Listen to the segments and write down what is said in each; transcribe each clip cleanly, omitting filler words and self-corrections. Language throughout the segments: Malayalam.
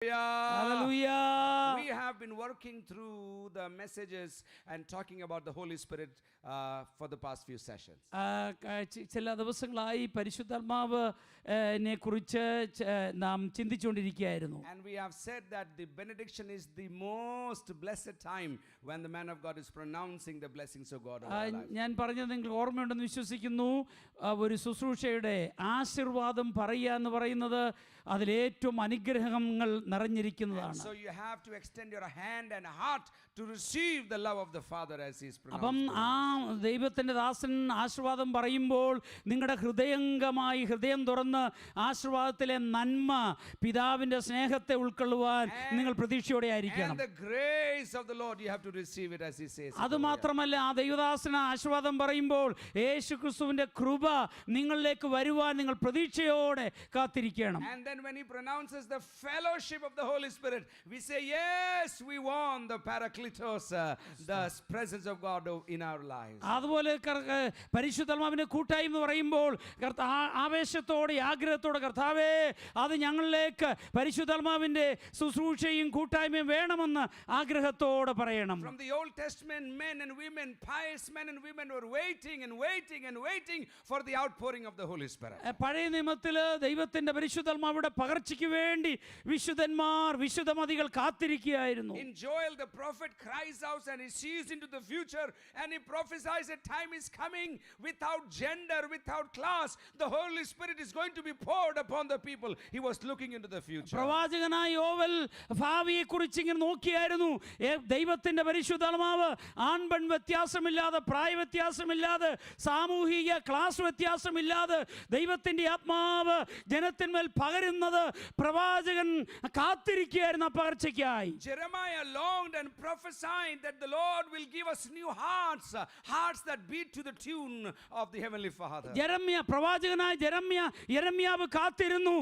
Hallelujah. We have been working through the messages and talking about the Holy Spirit for the past few sessions. ചില ദിവസങ്ങളായി പരിശുദ്ധാത്മാവിനെ കുറിച്ച് നാം ചിന്തിച്ചുകൊണ്ടിരിക്കുകയായിരുന്നു. And we have said that the benediction is the most blessed time when the man of God is pronouncing the blessings of God over our life. ഞാൻ പറഞ്ഞത് നിങ്ങൾക്ക് ഓർമ്മയുണ്ടെന്ന് വിശ്വസിക്കുന്നു. ഒരു ശുശ്രൂഷയുടെ ആശീർവാദം പറയുക എന്ന് പറയുന്നത് അതിലേറ്റവും അനുഗ്രഹങ്ങൾ നിറഞ്ഞിരിക്കുന്നതാണ്. So you have to extend your hand and heart to receive the love of the Father as he is pronounced. അപ്പം ആ ദൈവത്തിൻ്റെ ദാസൻ ആശീർവാദം പറയുമ്പോൾ നിങ്ങളുടെ ഹൃദയം തുറന്ന് ആശീർവാദത്തിലെ നന്മ പിതാവിൻ്റെ സ്നേഹത്തെ ഉൾക്കൊള്ളുവാൻ നിങ്ങൾ പ്രതീക്ഷയോടെ ആയിരിക്കണം. And the grace of the Lord you have to receive it as he says. അതുമാത്രമല്ല ആ ദൈവദാസന് ആശീർവാദം പറയുമ്പോൾ യേശുക്രിസ്തുവിന്റെ കൃപ നിങ്ങളിലേക്ക് വരുവാൻ നിങ്ങൾ പ്രതീക്ഷയോടെ കാത്തിരിക്കണം. And then when he pronounces the fellowship of the Holy Spirit, we say yes, we want the Parakletos, the presence of God in our lives. അതുപോലെ പരിശുദ്ധാത്മാവിന്റെ കൂട്ടായ്മ എന്ന് പറയുമ്പോൾ ആവേശത്തോടെ ആഗ്രഹത്തോടെ കർത്താവേ അത് ഞങ്ങളിലേക്ക് പരിശുദ്ധാത്മാവിന്റെ ശുശ്രൂഷയും കൂട്ടായ്മയും വേണമെന്ന് ആഗ്രഹത്തോടെ പറയണം. From the Old Testament, men and women, pious men and women were waiting and waiting and waiting for the outpouring of the Holy Spirit. പഴയ നിയമത്തില് ദൈവത്തിന്റെ പരിശുദ്ധാത്മാവിന്റെ പകർച്ചയ്ക്ക് വേണ്ടി വിശുദ്ധമതികൾ കാത്തിരിക്കുകയായിരുന്നു. In Joel the prophet cries out and he sees into the future and he prophesies a time is coming without gender, without class. The Holy Spirit is going to be poured upon the people. He was looking into the future. പ്രവാചകനായ യോവൽ ഭാവിയെ കുറിച്ച് ഇങ്ങനെ നോക്കിയായിരുന്നു. ദൈവത്തിന്റെ പരിശുദ്ധാത്മാവ് ആൺപെൺ വ്യത്യാസമില്ലാതെ പ്രായ വ്യത്യാസമില്ലാതെ സാമൂഹിക ക്ലാസ് വ്യത്യാസമില്ലാതെ ദൈവത്തിന്റെ ആത്മാവ് ജനത്തിന്മേൽ പകരുന്നത് പ്രവാചകൻ കാത്തിരിക്കുകയായിരുന്നു ആ പകർച്ചയ്ക്കായി. Jeremiah longed and prophesied that the Lord will give us new hearts that beat to the tune of the heavenly Father. പ്രവാചകനായ യെരമ്യാവ് കാത്തിരുന്നു.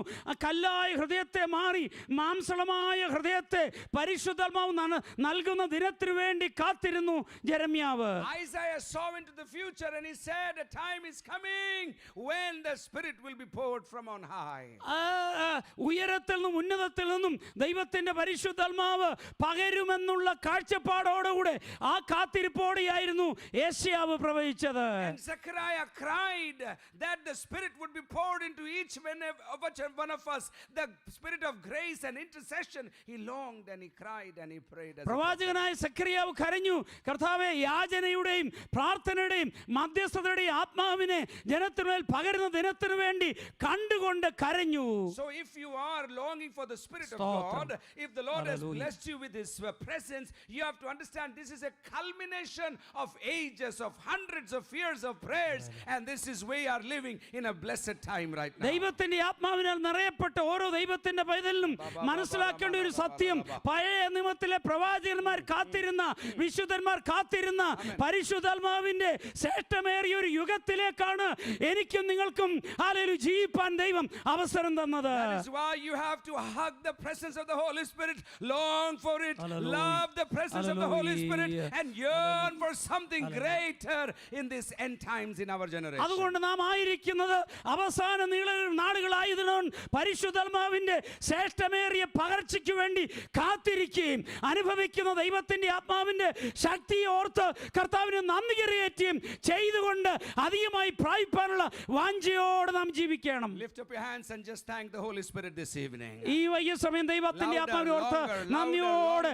കല്ലായ ഹൃദയത്തെ മാറി മാംസളമായ ഹൃദയത്തെ പരിശുദ്ധാത്മാവ് നൽകുന്ന ദിനത്തിനു വേണ്ടി കാത്തിരുന്നു യെരമ്യാവ്. Isaiah saw into the future and he said a time is coming when the Spirit will be poured from on high. ഉയരത്തിൽ നിന്നും ഉന്നതത്തിൽ നിന്നും ദൈവത്തിന്റെ പരിശുദ്ധാത്മാവ് പകരുമെന്നുള്ള കാഴ്ചപ്പാടോടുകൂടെ ആ കാത്തിരിപ്പോടെയായിരുന്നു യേശയ്യാവ് പ്രവചിച്ചത്. And Zechariah cried that the Spirit would be poured into each one of us, the spirit of grace and intercession. He longed and he cried and he prayed. പ്രവാചകനായ സെഖറിയാവ് കരഞ്ഞു, കർത്താവേ യാചനയുടെയും പ്രാർത്ഥനയുടെയും മധ്യസ്ഥതയുടെയും ആത്മാവിനെ ജനത്തിനുമേൽ പകരുന്ന ദിനത്തിനു വേണ്ടി കണ്ടുകൊണ്ട് കരഞ്ഞു. So if you are longing for the Spirit of God, if the Lord has blessed you with his presence, you have to understand this is a culmination of ages, of hundreds of years of prayers, and this is we are living in a blessed time right now. ദൈവത്തിന്റെ ആത്മാവിനാൽ നിറയപ്പെട്ട ഓരോ ദൈവത്തിന്റെ പൈതലിനും മനസ്സിലാക്കേണ്ട ഒരു സത്യം, പഴയ നിയമത്തിലെ പ്രവാചകന്മാർ കാത്തിരുന്ന വിശുദ്ധന്മാർ കാത്തിരുന്ന പരിശുദ്ധാത്മാവിന്റെ ശ്രേഷ്ഠമേറിയ ഒരു യുഗത്തിലേക്കാണ് എനിക്കും നിങ്ങൾക്കും ഹല്ലേലൂയ ജീവിപ്പാൻ ദൈവം അവസരം തന്നത്. That is why you have to hug the presence of the Holy Spirit, long for it, love the presence of the Holy Spirit, and yearn for something greater in this end times in our generation. അതുകൊണ്ട് നാം ആയിരിക്കുന്നത് അവസാന നാളുകളായതിനാൽ പരിശുദ്ധാത്മാവിന്റെ ശ്രേഷ്ഠമേറിയ പകർച്ചയ്ക്ക് വേണ്ടി കാത്തിരിക്കുകയും അനുഭവിക്കുന്ന ദൈവത്തിന്റെ ആത്മാവിന്റെ ശക്തിയെ ഓർത്ത് കർത്താവിന് നന്ദി കരയേറ്റുകയും ചെയ്തുകൊണ്ട് അധികമായി പ്രാപിപ്പാനുള്ള വാഞ്ചയോടെ നാം ജീവിക്കണം. Lift up your hands and just thank the Holy Spirit this evening. ഈ വൈകിയ സമയം ദൈവത്തിന്റെ ആത്മാവിനെ ഓർത്ത് നന്ദിയോടെ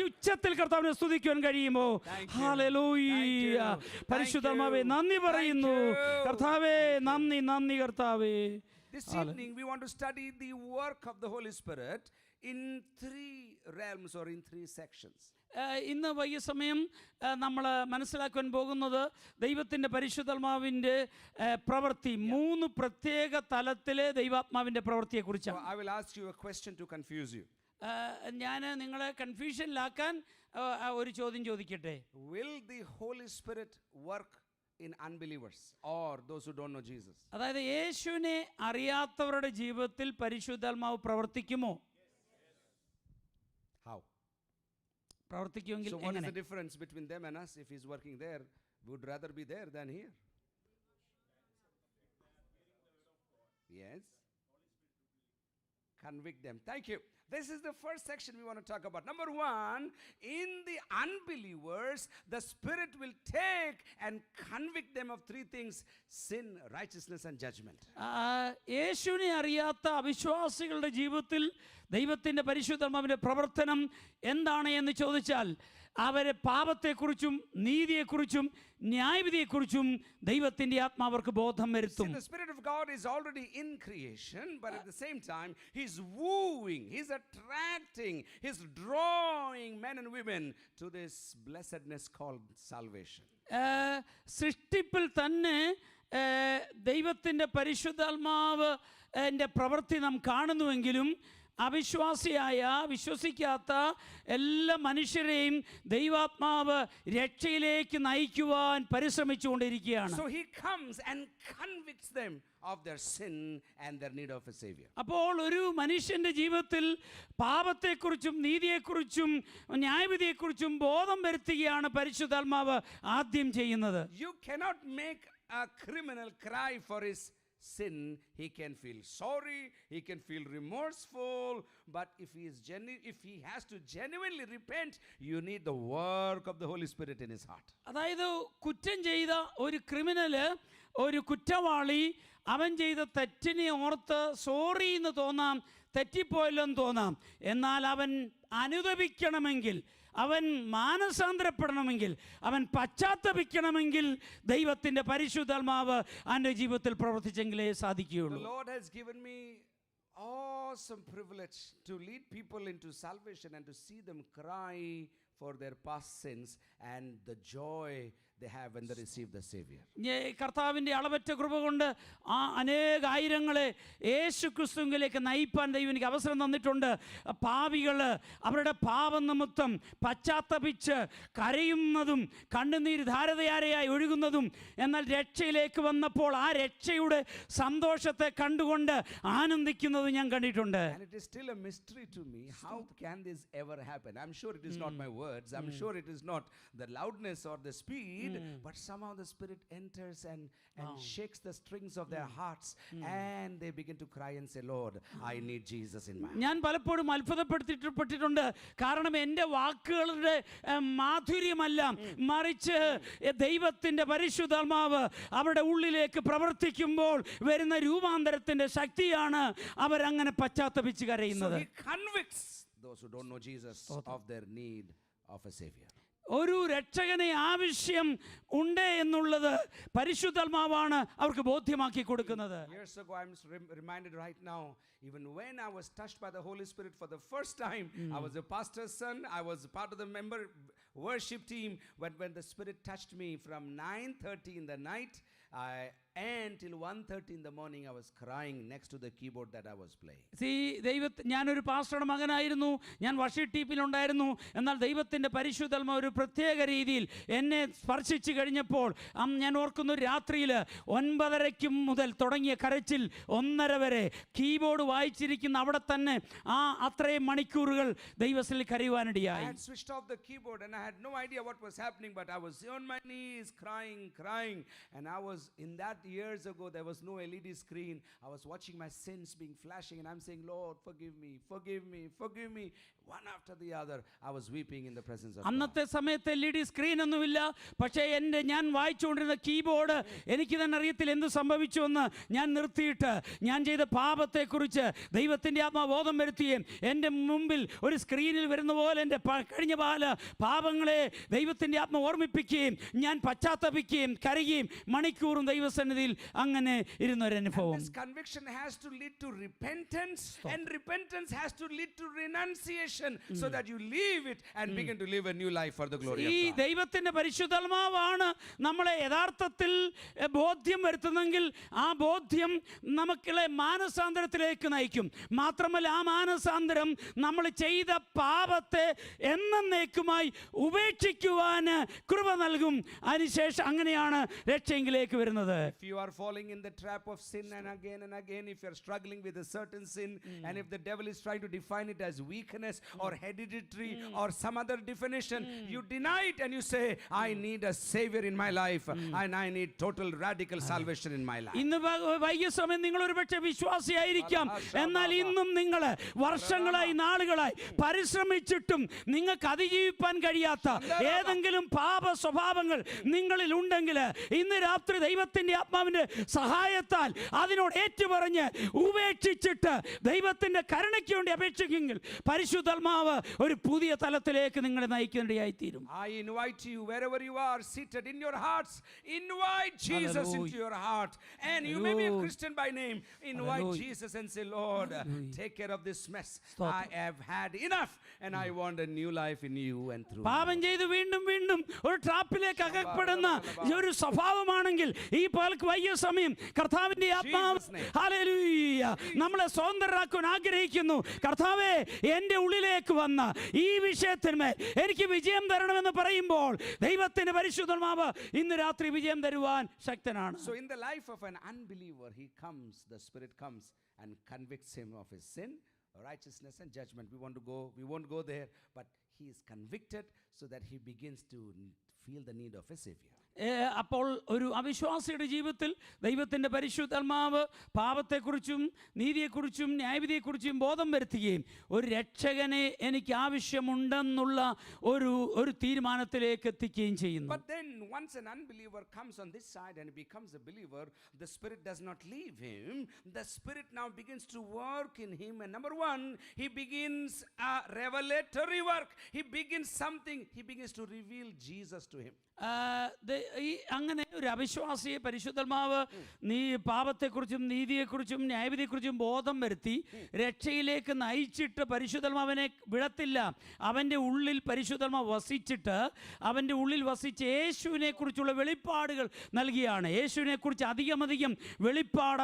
ഉച്ചത്തിൽ കർത്താവിനെ സ്തുതിക്കുവാൻ കഴിയുമോ? ഹല്ലേലൂയ. പരിശുദ്ധാത്മാവേ നന്ദി പറയുന്നു. കർത്താവേ നന്ദി നന്ദി കർത്താവേ. This evening we want to study the work of the Holy Spirit in 3 realms or in 3 sections. ഇന്ന് വൈകിയ സമയം നമ്മൾ മനസ്സിലാക്കുവാൻ പോകുന്നത് ദൈവത്തിൻ്റെ പരിശുദ്ധാത്മാവിൻ്റെ പ്രവൃത്തി 3 പ്രത്യേക തലത്തിലെ ദൈവാത്മാവിൻ്റെ പ്രവൃത്തിയെക്കുറിച്ചാണ്. I will ask you a question to confuse you. ഞാൻ നിങ്ങളെ കൺഫ്യൂഷനിലാക്കാൻ ഒരു ചോദ്യം ചോദിക്കട്ടെ. Will the Holy Spirit work in unbelievers or those who don't know Jesus? അതായത് യേശുവിനെ അറിയാത്തവരുടെ ജീവിതത്തിൽ പരിശുദ്ധാത്മാവ് പ്രവർത്തിക്കുമോ? How? പ്രവർത്തിക്കുമെങ്കിൽ So what is the difference between them and us? If he's working there, we would rather be there than here. Yes. Convict them. Thank you. This is the first section we want to talk about. Number one, in the unbelievers, the Spirit will take and convict them of three things: sin, righteousness, and judgment. യേശുവിനെ അറിയാത്ത അവിശ്വാസികളുടെ ജീവിതത്തിൽ ദൈവത്തിൻ്റെ പരിശുദ്ധാത്മാവിൻ്റെ പ്രവർത്തനം എന്താണ് എന്ന് ചോദിച്ചാൽ അവരെ പാപത്തെക്കുറിച്ചും നീതിയെക്കുറിച്ചും ന്യായവിധിയെക്കുറിച്ചും ദൈവത്തിൻ്റെ ആത്മാവർക്ക് ബോധം വരുത്തും. The Spirit of God is already in creation, but at the same time, He's wooing, He's attracting, He's drawing men and women to this blessedness called salvation. സൃഷ്ടിപ്പിൽ തന്നെ ദൈവത്തിൻ്റെ പരിശുദ്ധാത്മാവ് എൻ്റെ പ്രവൃത്തി നാം കാണുന്നുവെങ്കിലും വിശ്വസിക്കാത്ത എല്ലാ മനുഷ്യരെയും ദൈവാത്മാവ് രക്ഷയിലേക്ക് നയിക്കുവാൻ പരിശ്രമിച്ചുകൊണ്ടിരിക്കുകയാണ്. So he comes and convicts them of their sin and their need of a savior. അപ്പോൾ ഒരു മനുഷ്യന്റെ ജീവിതത്തിൽ പാപത്തെക്കുറിച്ചും നീതിയെക്കുറിച്ചും ന്യായവിധിയെക്കുറിച്ചും ബോധം വരുത്തുകയാണ് പരിശുദ്ധാത്മാവ് ആദ്യം ചെയ്യുന്നത്. You cannot make a criminal cry for his sin. He can feel sorry, he can feel remorseful, but if he has to genuinely repent, you need the work of the Holy Spirit in his heart. അതായത് കുറ്റം ചെയ്ത ഒരു ക്രിമിനല്, ഒരു കുറ്റവാളി, അവൻ ചെയ്ത തെറ്റിനെ ഓർത്ത് സോറി എന്ന് തോന്നാം, തെറ്റിപ്പോയല്ലെന്ന് തോന്നാം. എന്നാൽ അവൻ അനുതപിക്കണമെങ്കിൽ, അവൻ മാനസാന്തരപ്പെടണമെങ്കിൽ, അവൻ പശ്ചാത്തപിക്കണമെങ്കിൽ ദൈവത്തിൻ്റെ പരിശുദ്ധാത്മാവ് അവൻ്റെ ജീവിതത്തിൽ പ്രവർത്തിച്ചെങ്കിലേ സാധിക്കുകയുള്ളൂ. The Lord has given me awesome privilege to lead people into salvation and to see them cry for their past sins and the joy they have when they receive the Savior. കർത്താവിൻ്റെ അളവറ്റ കൃപ കൊണ്ട് ആ അനേകായിരങ്ങളെ യേശു ക്രിസ്തുവിലേക്ക് നയിപ്പാൻ ദൈവം എനിക്ക് അവസരം തന്നിട്ടുണ്ട്. പാപികൾ അവരുടെ പാപനിമിത്തം പശ്ചാത്തപിച്ച് കരയുന്നതും കണ്ണുനീര് ധാരധാരയായി ഒഴുകുന്നതും, എന്നാൽ രക്ഷയിലേക്ക് വന്നപ്പോൾ ആ രക്ഷയുടെ സന്തോഷത്തെ കണ്ടുകൊണ്ട് ആനന്ദിക്കുന്നതും ഞാൻ കണ്ടിട്ടുണ്ട്. And it is still a mystery to me, how can this ever happen? I'm sure it is not my words, I'm sure it is not the loudness or the speed, but somehow the Spirit enters and shakes the strings of their hearts, and they begin to cry and say, Lord, I need Jesus in my heart. ഞാൻ പലപ്പോഴും അത്ഭുതപ്പെട്ടിട്ടുണ്ട്. കാരണം എൻ്റെ വാക്കുകളുടെ മാധുര്യമല്ല, മറിച്ച് ദൈവത്തിൻ്റെ പരിശുദ്ധാത്മാവ് അവരുടെ ഉള്ളിലേക്ക് പ്രവർത്തിക്കുമ്പോൾ വരുന്ന രൂപാന്തരത്തിൻ്റെ ശക്തിയാണ് അവരങ്ങനെ പശ്ചാത്തപിച്ച് കരയുന്നത്. So he convicts those who don't know Jesus of their need of a Savior. ഒരു രക്ഷകനെ ആവശ്യം ഉണ്ട് എന്നുള്ളത് പരിശുദ്ധാത്മാവാണ് അവർക്ക് ബോധ്യമാക്കി കൊടുക്കുന്നത്. Years ago, I'm reminded right now, even when I was touched by the Holy Spirit for the first time, I was a pastor's son, I was part of the member worship team, when the Spirit touched me from 9:30 in the night and till 1:30 in the morning, I was crying next to the keyboard that I was playing. ഞാനൊരു പാസ്റ്ററുടെ മകനായിരുന്നു, ഞാൻ വർഷിപ്പ് ടീമിലുണ്ടായിരുന്നു. എന്നാൽ ദൈവത്തിൻ്റെ പരിശുദ്ധാത്മാവ് ഒരു പ്രത്യേക രീതിയിൽ എന്നെ സ്പർശിച്ചു കഴിഞ്ഞപ്പോൾ ഞാൻ ഓർക്കുന്നു, രാത്രിയിൽ 9:30 മുതൽ തുടങ്ങിയ കരച്ചിൽ 1:30 വരെ കീബോർഡ് വായിച്ചിരിക്കുന്ന അവിടെ തന്നെ അത്രയും മണിക്കൂറുകൾ ദൈവത്തിൽ കരയുവാനിടയായി. I had switched off the keyboard and I had no idea what was happening, but I was on my knees crying, and I was in that years ago there was no LED screen. I was watching my sins being flashing and I'm saying, Lord, forgive me. One after the other, I was weeping in the presence of God. അന്നത്തെ സമയത്ത് LED സ്ക്രീൻ ഒന്നുമില്ല. പക്ഷേ ഞാൻ വായിച്ചുകൊണ്ടിരുന്ന കീബോർഡ് എനിക്ക് തന്നെ അറിയത്തില്ല എന്ത് സംഭവിച്ചു എന്ന് ഞാൻ നിർത്തിയിട്ട് ഞാൻ ചെയ്ത പാപത്തെക്കുറിച്ച് ദൈവത്തിൻ്റെ ആത്മാവ് ബോധം വരുത്തുകയും എൻ്റെ മുമ്പിൽ ഒരു സ്ക്രീനിൽ വരുന്ന പോലെ എൻ്റെ കഴിഞ്ഞ പാപങ്ങളെ ദൈവത്തിൻ്റെ ആത്മാവ് ഓർമ്മിപ്പിക്കുകയും ഞാൻ പശ്ചാത്തപിക്കുകയും കരയുകയും മണിക്കൂറും ദൈവസന്നിധിയിൽ അങ്ങനെ ഇരുന്നൊരു അനുഭവം. This conviction has to lead to repentance, and repentance has to lead to renunciation, so that you leave it and begin to live a new life for the glory of God. ഈ ദൈവത്തിൻ്റെ പരിശുദ്ധാത്മാവാണ് നമ്മളെ യഥാർത്ഥത്തിൽ ബോധ്യം വരുത്തുന്നെങ്കിൽ ആ ബോധ്യം നമുക്കുള്ള മാനസാന്തരത്തിലേക്ക് നയിക്കും. മാത്രമല്ല ആ മാനസാന്തരം നമ്മൾ ചെയ്ത പാപത്തെ എന്നേക്കുമായി ഉപേക്ഷിക്കുവാൻ കൃപ നൽകും. അതിനുശേഷം അങ്ങനെയാണ് രക്ഷയിലേക്ക് വരുന്നത്. If you are falling in the trap of sin and again, if you are struggling with a certain sin, and if the devil is trying to define it as weakness or hereditary or some other definition, you deny it and you say, I need a savior in my life, and I need total radical salvation in my life. ഇന്ന് വൈകിയ സമയം നിങ്ങൾ ഒരുപക്ഷെ വിശ്വാസിയായിരിക്കാം, എന്നാൽ ഇന്നും നിങ്ങൾ വർഷങ്ങളായി നാളുകളായി പരിശ്രമിച്ചിട്ടും നിങ്ങൾക്ക് അതിജീവിപ്പാൻ കഴിയാത്ത ഏതെങ്കിലും പാപ സ്വഭാവങ്ങൾ നിങ്ങളിൽ ഉണ്ടെങ്കിൽ ഇന്ന് രാത്രി ദൈവത്തിന്റെ ആത്മാവിന്റെ സഹായത്താൽ അതിനോട് ഏറ്റുപറഞ്ഞ് ഉപേക്ഷിച്ചിട്ട് ദൈവത്തിന്റെ കരുണയ്ക്ക് വേണ്ടി അപേക്ഷിക്കുമെങ്കിൽ പരിശുദ്ധാത്മാവ് ഒരു പുതിയ തലത്തിലേക്ക് നിങ്ങളെ നയിക്കേണ്ടതായിത്തീരും. I invite you, wherever you are seated in your hearts, invite Jesus into your heart. And you may be a Christian by name, invite Jesus and say, Lord, take care of this mess. I have had enough and I want a new life in you and through you. പാപം ചെയ്ത് വീണ്ടും വീണ്ടും ഒരു ട്രാപ്പിലേക്ക് അകപ്പെടുന്ന ഒരു സ്വഭാവമാണെങ്കിൽ ഈ വൈകിയ സമയം കർത്താവിന്റെ ആത്മാവ് ഹല്ലേലൂയ നമ്മളെ സ്വതന്ത്രരാക്കാൻ ആഗ്രഹിക്കുന്നു. കർത്താവേ, എൻ്റെ ഉള്ളിലേക്ക് വന്ന ഈ വിഷയത്തിന്മേൽ എനിക്ക് വിജയം തരണമെന്ന് പറയുമ്പോൾ ദൈവത്തിന്റെ പരിശുദ്ധാത്മാവ് ഇന്ന് രാത്രി വിജയം തരുവാൻ ശക്തനാണ്. So in the life of an unbeliever, the Spirit comes and convicts him of his sin, righteousness and judgment. We won't go there, but he is convicted so that he begins to feel the need of a savior. അപ്പോൾ ഒരു അവിശ്വാസിയുടെ ജീവിതത്തിൽ ദൈവത്തിൻ്റെ പരിശുദ്ധാത്മാവ് പാപത്തെക്കുറിച്ചും നീതിയെക്കുറിച്ചും ന്യായവിധിയെക്കുറിച്ചും ബോധം വരുത്തുകയും ഒരു രക്ഷകനെ എനിക്ക് ആവശ്യമുണ്ടെന്നുള്ള ഒരു തീരുമാനത്തിലേക്ക് എത്തിക്കുകയും ചെയ്യുന്നു. But then once an unbeliever comes on this side and becomes a believer, the Spirit does not leave him. The Spirit now begins to work in him, and number one, he begins a revelatory work. He begins to reveal Jesus to him. അങ്ങനെ ഒരു അവിശ്വാസിയെ പരിശുദ്ധാത്മാവ് പാപത്തെക്കുറിച്ചും നീതിയെക്കുറിച്ചും ന്യായവിധിയെക്കുറിച്ചും ബോധം വരുത്തി രക്ഷയിലേക്ക് നയിച്ചിട്ട് പരിശുദ്ധാത്മാവിനെ വിടത്തില്ല. അവൻ്റെ ഉള്ളിൽ പരിശുദ്ധാത്മാവ് വസിച്ചിട്ട് അവൻ്റെ ഉള്ളിൽ വസിച്ച് യേശുവിനെ കുറിച്ചുള്ള വെളിപ്പാടുകൾ നൽകിയാണ്. യേശുവിനെക്കുറിച്ച് അധികം വെളിപ്പാട്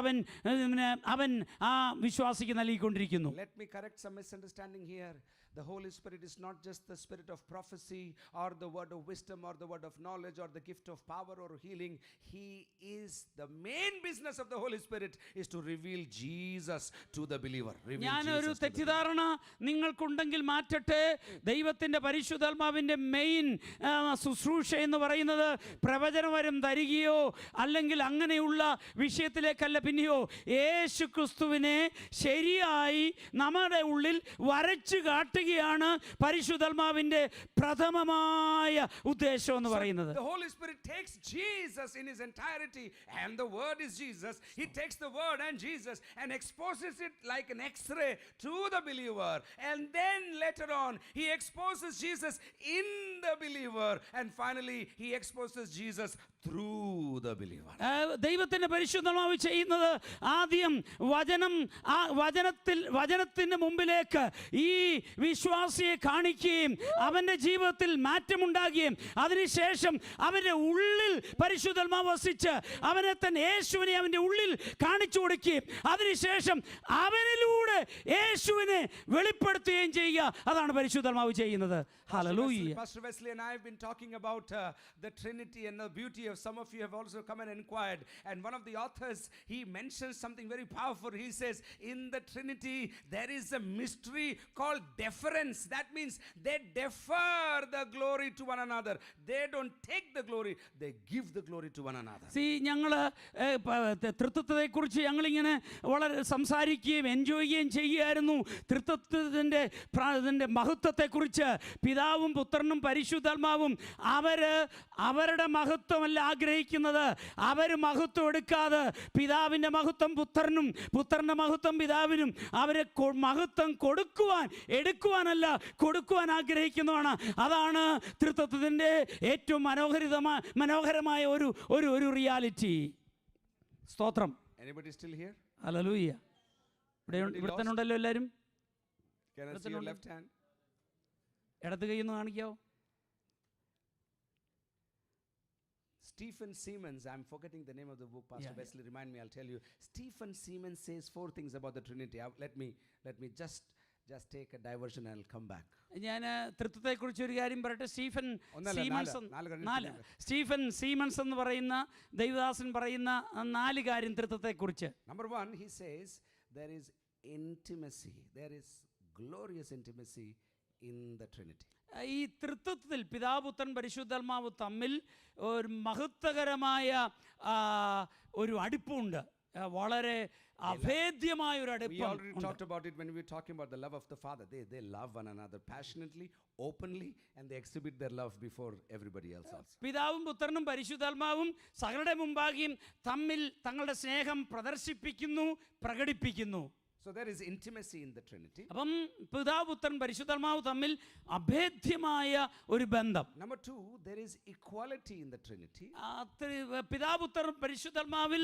അവൻ ആ വിശ്വാസിക്ക് നൽകിക്കൊണ്ടിരിക്കുന്നു. Let me correct some misunderstanding here. The Holy Spirit is not just the spirit of prophecy or the word of wisdom or the word of knowledge or the gift of power or healing. He is the main business of the Holy Spirit is to reveal Jesus to the believer. ഞാനൊരു തെറ്റിദ്ധാരണ നിങ്ങൾക്കുണ്ടെങ്കിൽ മാറ്റട്ടെ. ദൈവത്തിൻ്റെ പരിശുദ്ധാത്മാവിൻ്റെ മെയിൻ ശുശ്രൂഷ എന്ന് പറയുന്നത് പ്രവചനവരം തരികയോ അല്ലെങ്കിൽ അങ്ങനെയുള്ള വിഷയത്തിലേക്കല്ല, പിന്നെയോ യേശു ക്രിസ്തുവിനെ ശരിയായി നമ്മുടെ ഉള്ളിൽ വരച്ചു കാട്ടുകയാണ് പരിശുദ്ധാത്മാവിന്റെ പ്രഥമമായ ഉദ്ദേശം എന്ന് പറയുന്നത്. The Holy Spirit takes Jesus in his entirety, and the word is Jesus. He takes the word and Jesus and exposes it like an X-ray to the believer, and then later on he exposes Jesus in the believer, and finally he exposes Jesus through the believer. ദൈവത്തിന്റെ പരിശുദ്ധാത്മാവ് ചെയ്യുന്നത് ആദ്യം വചനത്തിന്റെ മുമ്പിലേക്ക് ഈ വിശ്വാസിയെ കാണിക്കുകയും അവന്റെ ജീവിതത്തിൽ മാറ്റമുണ്ടാകുകയും അതിനുശേഷം അവന്റെ ഉള്ളിൽ പരിശുദ്ധാത്മാവ് വസിച്ച് അവനെ തന്നെ യേശുവിനെ അവന്റെ ഉള്ളിൽ കാണിച്ചു കൊടുക്കുകയും അതിനുശേഷം അവനിലൂടെ യേശുവിനെ വെളിപ്പെടുത്തുകയും ചെയ്യുക. അതാണ് പരിശുദ്ധാത്മാവ് ചെയ്യുന്നത്. Hallelujah. Pastor Wesley and I have been talking about the Trinity and the beauty of. Some of you have also come and inquired, and one of the authors, he mentions something very powerful. He says in the Trinity there is a mystery called deference. That means they defer the glory to one another. They don't take the glory, they give the glory to one another. ഞങ്ങൾ തൃത്വത്തെക്കുറിച്ച് ഞങ്ങളിങ്ങനെ വളരെ സംസാരിക്കുകയും എൻജോയ് ചെയ്യുകയും ചെയ്യുമായിരുന്നു. തൃത്വത്തിൻ്റെ മഹത്വത്തെക്കുറിച്ച് പിതാവും പുത്രനും പരിശുദ്ധാത്മാവും അവരുടെ മഹത്വമല്ല ആഗ്രഹിക്കുന്നത്. അവർ മഹത്വം എടുക്കാതെ പിതാവിൻ്റെ മഹത്വം പുത്രനും പുത്രൻ്റെ മഹത്വം പിതാവിനും അവരെ മഹത്വം എടുക്കുവാനല്ല കൊടുക്കുവാൻ ആഗ്രഹിക്കുന്നതാണ്. അതാണ് തൃത്വത്തിൻ്റെ ഏറ്റവും മനോഹരമായ ഒരു റിയാലിറ്റി. സ്തോത്രം. Anybody still here? ഹല്ലേലൂയ. ഇവിടെ തന്നെ ഉണ്ടല്ലോ എല്ലാവരും. Can I see your left hand? ഇടത് കൈയൊന്ന് കാണിക്കാവോ? Stephen Siemens, I'm forgetting the name of the book. Pastor Wesley, remind me, I'll tell you. Stephen Siemens says 4 things about the Trinity. Let me just take a diversion and I'll come back. ഞാൻ തൃത്വത്തെക്കുറിച്ച് ഒരു കാര്യം പറയട്ടെ. സ്റ്റീഫൻ സീമൺസ് എന്ന് പറയുന്ന ദൈവദാസൻ പറയുന്ന 4 കാര്യം തൃത്വത്തെക്കുറിച്ച്. Number 1, he says there is intimacy. There is glorious intimacy in the Trinity. ഈ തൃത്വത്തിൽ പിതാവ് പുത്രൻ പരിശുദ്ധാത്മാവ് തമ്മിൽ ഒരു മഹത്വകരമായ ഒരു അടുപ്പമുണ്ട്, വളരെ അഭേദ്യമായ ഒരു അടുപ്പം. We already talked about it when we were talking about the love of the Father. They love one another passionately, openly, and they exhibit their love before everybody else also. പിതാവും പുത്രനും പരിശുദ്ധാത്മാവും സകലരുടെ മുമ്പാകെയും തമ്മിൽ തങ്ങളുടെ സ്നേഹം പ്രദർശിപ്പിക്കുന്നു, പ്രകടിപ്പിക്കുന്നു. So there is intimacy in the Trinity. അപ്പം പിതാവ് പുത്രൻ പരിശുദ്ധാത്മാവ് തമ്മിൽ അഭേദ്യമായ ഒരു ബന്ധം. Number 2, there is equality in the Trinity. പിതാവ് പുത്രൻ പരിശുദ്ധാത്മാവിൽ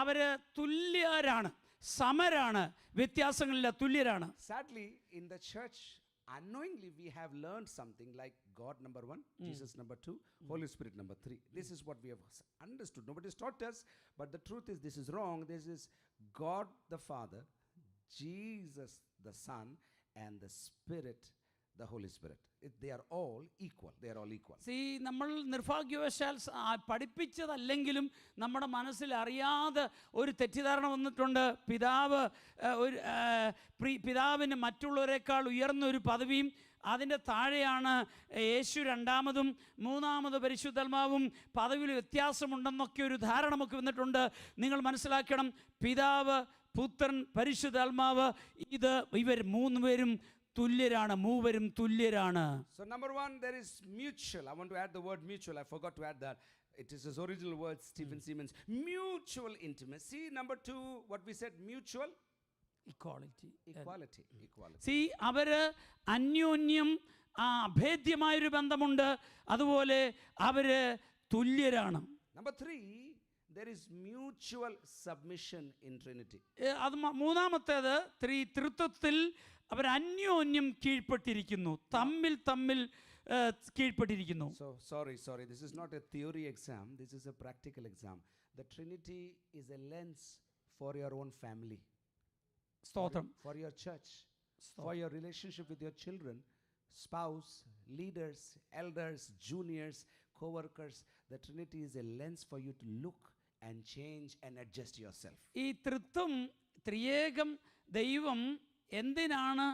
അവര് തുല്യരാണ്, സമരാണ്, വ്യത്യാസങ്ങളില്ല, തുല്യരാണ്. Sadly, in the church, unknowingly we have learned something like God number 1, Jesus number 2, Holy Spirit number 3. This is what we have understood. Nobody has taught us, but the truth is this is wrong. This is God the Father, Jesus the Son, and the Spirit, the Holy Spirit. They are all equal. They are all equal. നമ്മൾ നിർഭാഗ്യവശാൽ പഠിപ്പിച്ചതല്ലെങ്കിലും നമ്മുടെ മനസ്സിൽ അറിയാതെ ഒരു തെറ്റിദ്ധാരണ വന്നിട്ടുണ്ട്. പിതാവിന് മറ്റുള്ളവരെക്കാൾ ഉയർന്ന ഒരു പദവിയും അതിൻ്റെ താഴെയാണ് യേശു രണ്ടാമതും മൂന്നാമത് പരിശുദ്ധാത്മാവും പദവിയിൽ വ്യത്യാസമുണ്ടെന്നൊക്കെ ഒരു ധാരണ നമുക്ക് വന്നിട്ടുണ്ട്. നിങ്ങൾ മനസ്സിലാക്കണം, പിതാവ് പുത്രൻ പരിശുദ്ധാത്മാവ് ഇവർ 3 പേരും തുല്യരാണ്, മൂവരും തുല്യരാണ്. So number 1, there is mutual. I want to add the word mutual. I forgot to add that. It is his original word, Stephen Siemens. Mutual intimacy. Number 2, what we said, mutual equality. അവര് അന്യോന്യം അഭേദ്യമായൊരു ബന്ധമുണ്ട്, അതുപോലെ അവര് തുല്യരാണ്. Number 3, there is mutual submission in Trinity. അത് മൂന്നാമത്തേത്, തൃത്വത്തിൽ അവർ അന്യോന്യം കീഴ്പ്പെട്ടിരിക്കുന്നു, തമ്മിൽ കീഴ്പ്പെട്ടിരിക്കുന്നു. So sorry, this is not a theory exam, this is a practical exam. The Trinity is a lens for your own family, സ്തോത്രം, for your church, for your relationship with your children, spouse, leaders, elders, juniors, co-workers. The Trinity is a lens for you to look and change and adjust yourself. ഈ തൃത്വം, ത്രിയേകം ദൈവം എന്തിനാണ്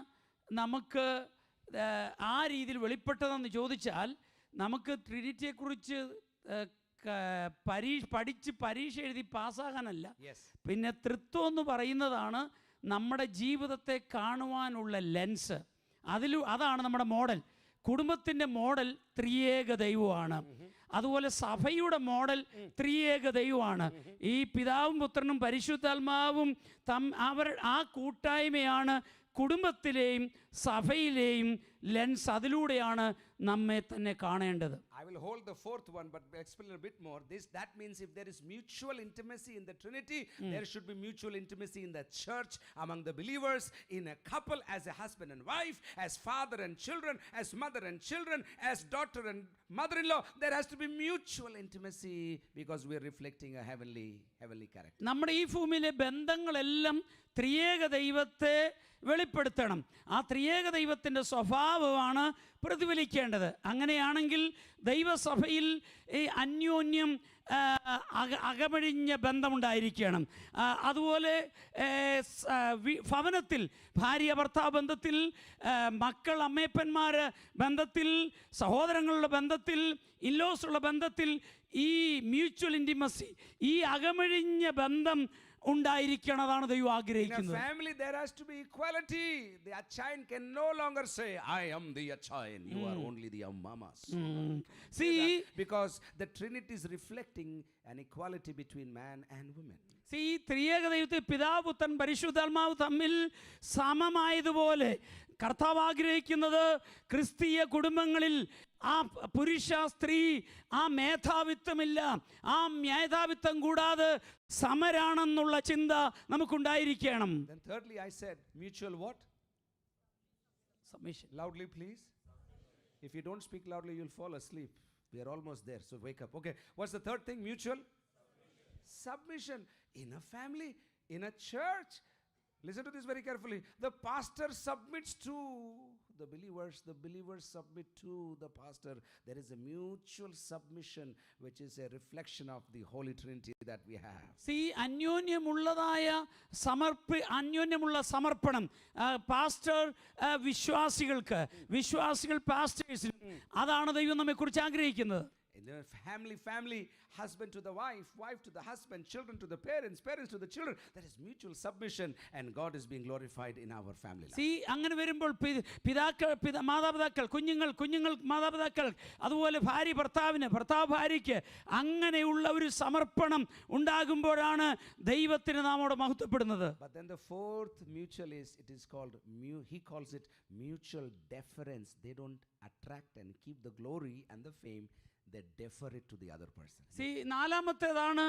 നമുക്ക് ആ രീതിയിൽ വെളിപ്പെട്ടതെന്ന് ചോദിച്ചാൽ, നമുക്ക് ട്രിനിറ്റിയെക്കുറിച്ച് പഠിച്ച് പരീക്ഷ എഴുതി പാസ്സാകാനല്ല. പിന്നെ തൃത്വം എന്ന് പറയുന്നതാണ് നമ്മുടെ ജീവിതത്തെ കാണുവാനുള്ള ലെൻസ്. അതാണ് നമ്മുടെ മോഡൽ. കുടുംബത്തിൻ്റെ മോഡൽ ത്രിയേക ദൈവമാണ്. അതുപോലെ സഭയുടെ മോഡൽ ത്രിയേക ദൈവമാണ്. ഈ പിതാവും പുത്രനും പരിശുദ്ധാത്മാവും ആ കൂട്ടായ്മയാണ് കുടുംബത്തിലെയും സഭയിലെയും ലെൻസ്. അതിലൂടെയാണ് നമ്മെ തന്നെ കാണേണ്ടത്. I will hold the 4th one, but explain a bit more. That means if there is mutual intimacy in the Trinity, there should be mutual intimacy in the church, among the believers, in a couple, as a husband and wife, as father and children, as mother and children, as daughter and mother-in-law. There has to be mutual intimacy because we are reflecting a heavenly character. നമ്മുടെ ഈ ഭൂമിയിലെ ബന്ധങ്ങളെല്ലാം ത്രിയേക ദൈവത്തെ വെളിപ്പെടുത്തണം. ആ ത്രിയേക ദൈവത്തിൻ്റെ സ്വഭാവമാണ് പ്രതിഫലിക്കേണ്ടത്. അങ്ങനെയാണെങ്കിൽ ദൈവസഭയിൽ ഈ അന്യോന്യം അകമഴിഞ്ഞ ബന്ധമുണ്ടായിരിക്കണം. അതുപോലെ ഭവനത്തിൽ ഭാര്യ ഭർത്താവ് ബന്ധത്തിൽ, മക്കൾ അമ്മയപ്പന്മാർ ബന്ധത്തിൽ, സഹോദരങ്ങളുടെ ബന്ധത്തിൽ, ഇൻലോസുള്ള ബന്ധത്തിൽ ഈ മ്യൂച്വൽ ഇൻറ്റിമസി, ഈ അകമഴിഞ്ഞ ബന്ധം ഉണ്ടായിരിക്കണതാണ് ദൈവം ആഗ്രഹിക്കുന്നത്. In a family there has to be equality. The Achayan can no longer say, I am the Achayan, you are only the Ammamas. See, because the Trinity is reflecting an equality between man and woman. See, ത്രിയേക ദൈവത്തിൽ പിതാവ് പുത്രൻ പരിശുദ്ധാത്മാവ് തമ്മിൽ സമമായതുപോലെ കർത്താവ് ആഗ്രഹിക്കുന്നത് ക്രിസ്തീയ കുടുംബങ്ങളിൽ ആ പുരുഷ സ്ത്രീ ആ മേധാവിത്വമില്ല, ആ മേധാവിത്വം കൂടാതെ സമരാണെന്നുള്ള ചിന്ത നമുക്കുണ്ടായിരിക്കണം. Then thirdly I said mutual what? Submission. Loudly please. If you don't speak loudly you'll fall asleep. We are almost there, so wake up. Okay, what's the third thing? Mutual submission in a family, in a church. Listen to this very carefully. The pastor submits to the believers submit to the pastor. There is a mutual submission which is a reflection of the Holy Trinity that we have. See, അന്യോന്യമുള്ള സമർപ്പണം പാസ്റ്റർ വിശ്വാസികൾ പാസ്റ്റേഴ്സിനും അതാണ് ദൈവം നമ്മെക്കുറിച്ച് ആഗ്രഹിക്കുന്നത്. In the family, husband to the wife to the husband, children to the parents to the children. There is mutual submission and God is being glorified in our family life. See, അങ്ങനെ വരുമ്പോൾ മാതാപിതാക്കൾ കുഞ്ഞുങ്ങൾ മാതാപിതാക്കൾ, അതുപോലെ ഭാര്യ ഭർത്താവ് ഭാര്യയ്ക്ക് അങ്ങനെയുള്ള ഒരു സമർപ്പണം ഉണ്ടാകുമ്പോഴാണ് ദൈവത്തിന് നാം അവിടെ മഹത്വപ്പെടുന്നത്. But then the fourth mutual he calls it mutual deference. They don't attract and keep the glory and the fame. They defer it to the other person. See, നാലാമത്തേതാണ്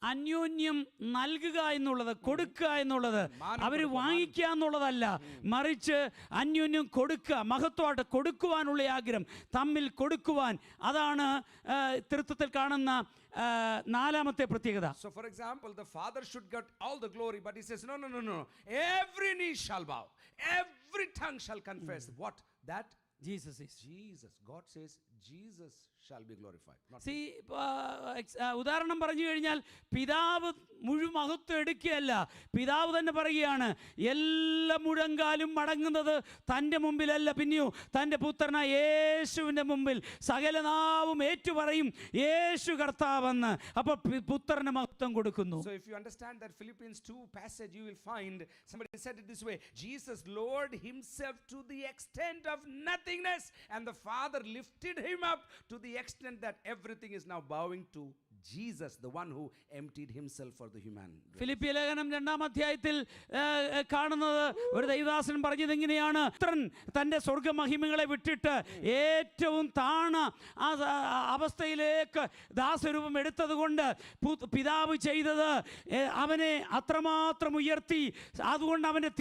അന്യോന്യം നൽകുക എന്നുള്ളത്, കൊടുക്കുക എന്നുള്ളത്. അവർ വാങ്ങിക്കുക എന്നുള്ളതല്ല, മറിച്ച് അന്യോന്യം കൊടുക്കുക, മഹത്വമായിട്ട് കൊടുക്കുവാനുള്ള ആഗ്രഹം, തമ്മിൽ കൊടുക്കുവാൻ. അതാണ് തൃത്വത്തിൽ കാണുന്ന നാലാമത്തെ പ്രത്യേകത. So for example, the father should get all the glory, but he says no, every knee shall bow, every tongue shall confess what that Jesus is. God says Jesus shall be glorified. See, ഉദാഹരണം പറഞ്ഞു കഴിഞ്ഞാൽ പിതാവ് മഹത്വം എടുക്കുകയല്ല, പിതാവ് തന്നെ പറയുകയാണ് എല്ലാ മുഴങ്കാലും മടങ്ങുന്നത് തൻ്റെ മുമ്പിലല്ല, പിന്നെയോ തൻ്റെ പുത്രനായ യേശുവിൻ്റെ മുമ്പിൽ സകല നാവും ഏറ്റുപറയും യേശു കർത്താവെന്ന്. അപ്പോൾ പുത്രന് മഹത്വം കൊടുക്കുന്നു. So if you understand that Philippians 2 passage, you will find somebody said it this way: Jesus lowered himself to the extent of nothingness, and the Father lifted him up to the extent that everything is now bowing to Jesus, the one who emptied himself for the human race. ഫിലിപ്പിയ ലേഖനം 2-ാം അധ്യായത്തിൽ കാണുന്നത് ഒരു ദൈവദാസൻ പറഞ്ഞത് ഇങ്ങനെയാണ്: പുത്രൻ തൻ്റെ സ്വർഗമഹിമകളെ വിട്ടിട്ട് ഏറ്റവും താണ അവസ്ഥയിലേക്ക് ദാസരൂപം എടുത്തത് കൊണ്ട് പിതാവ് ചെയ്തത് അവനെ അത്രമാത്രം ഉയർത്തി, അതുകൊണ്ട് അവൻ്റെ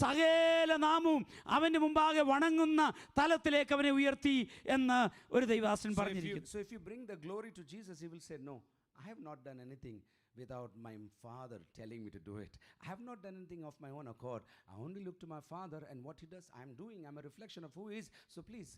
സകല നാമവും അവൻ്റെ മുമ്പാകെ വണങ്ങുന്ന തലത്തിലേക്ക് അവനെ ഉയർത്തി എന്ന് ഒരു ദൈവദാസൻ പറഞ്ഞിരിക്കുന്നു. So if you bring the glory to Jesus, he will say, no, I have not done anything without my Father telling me to do it. I have not done anything of my own accord. I only look to my Father, and what he does, I am doing. I am a reflection of who he is. So please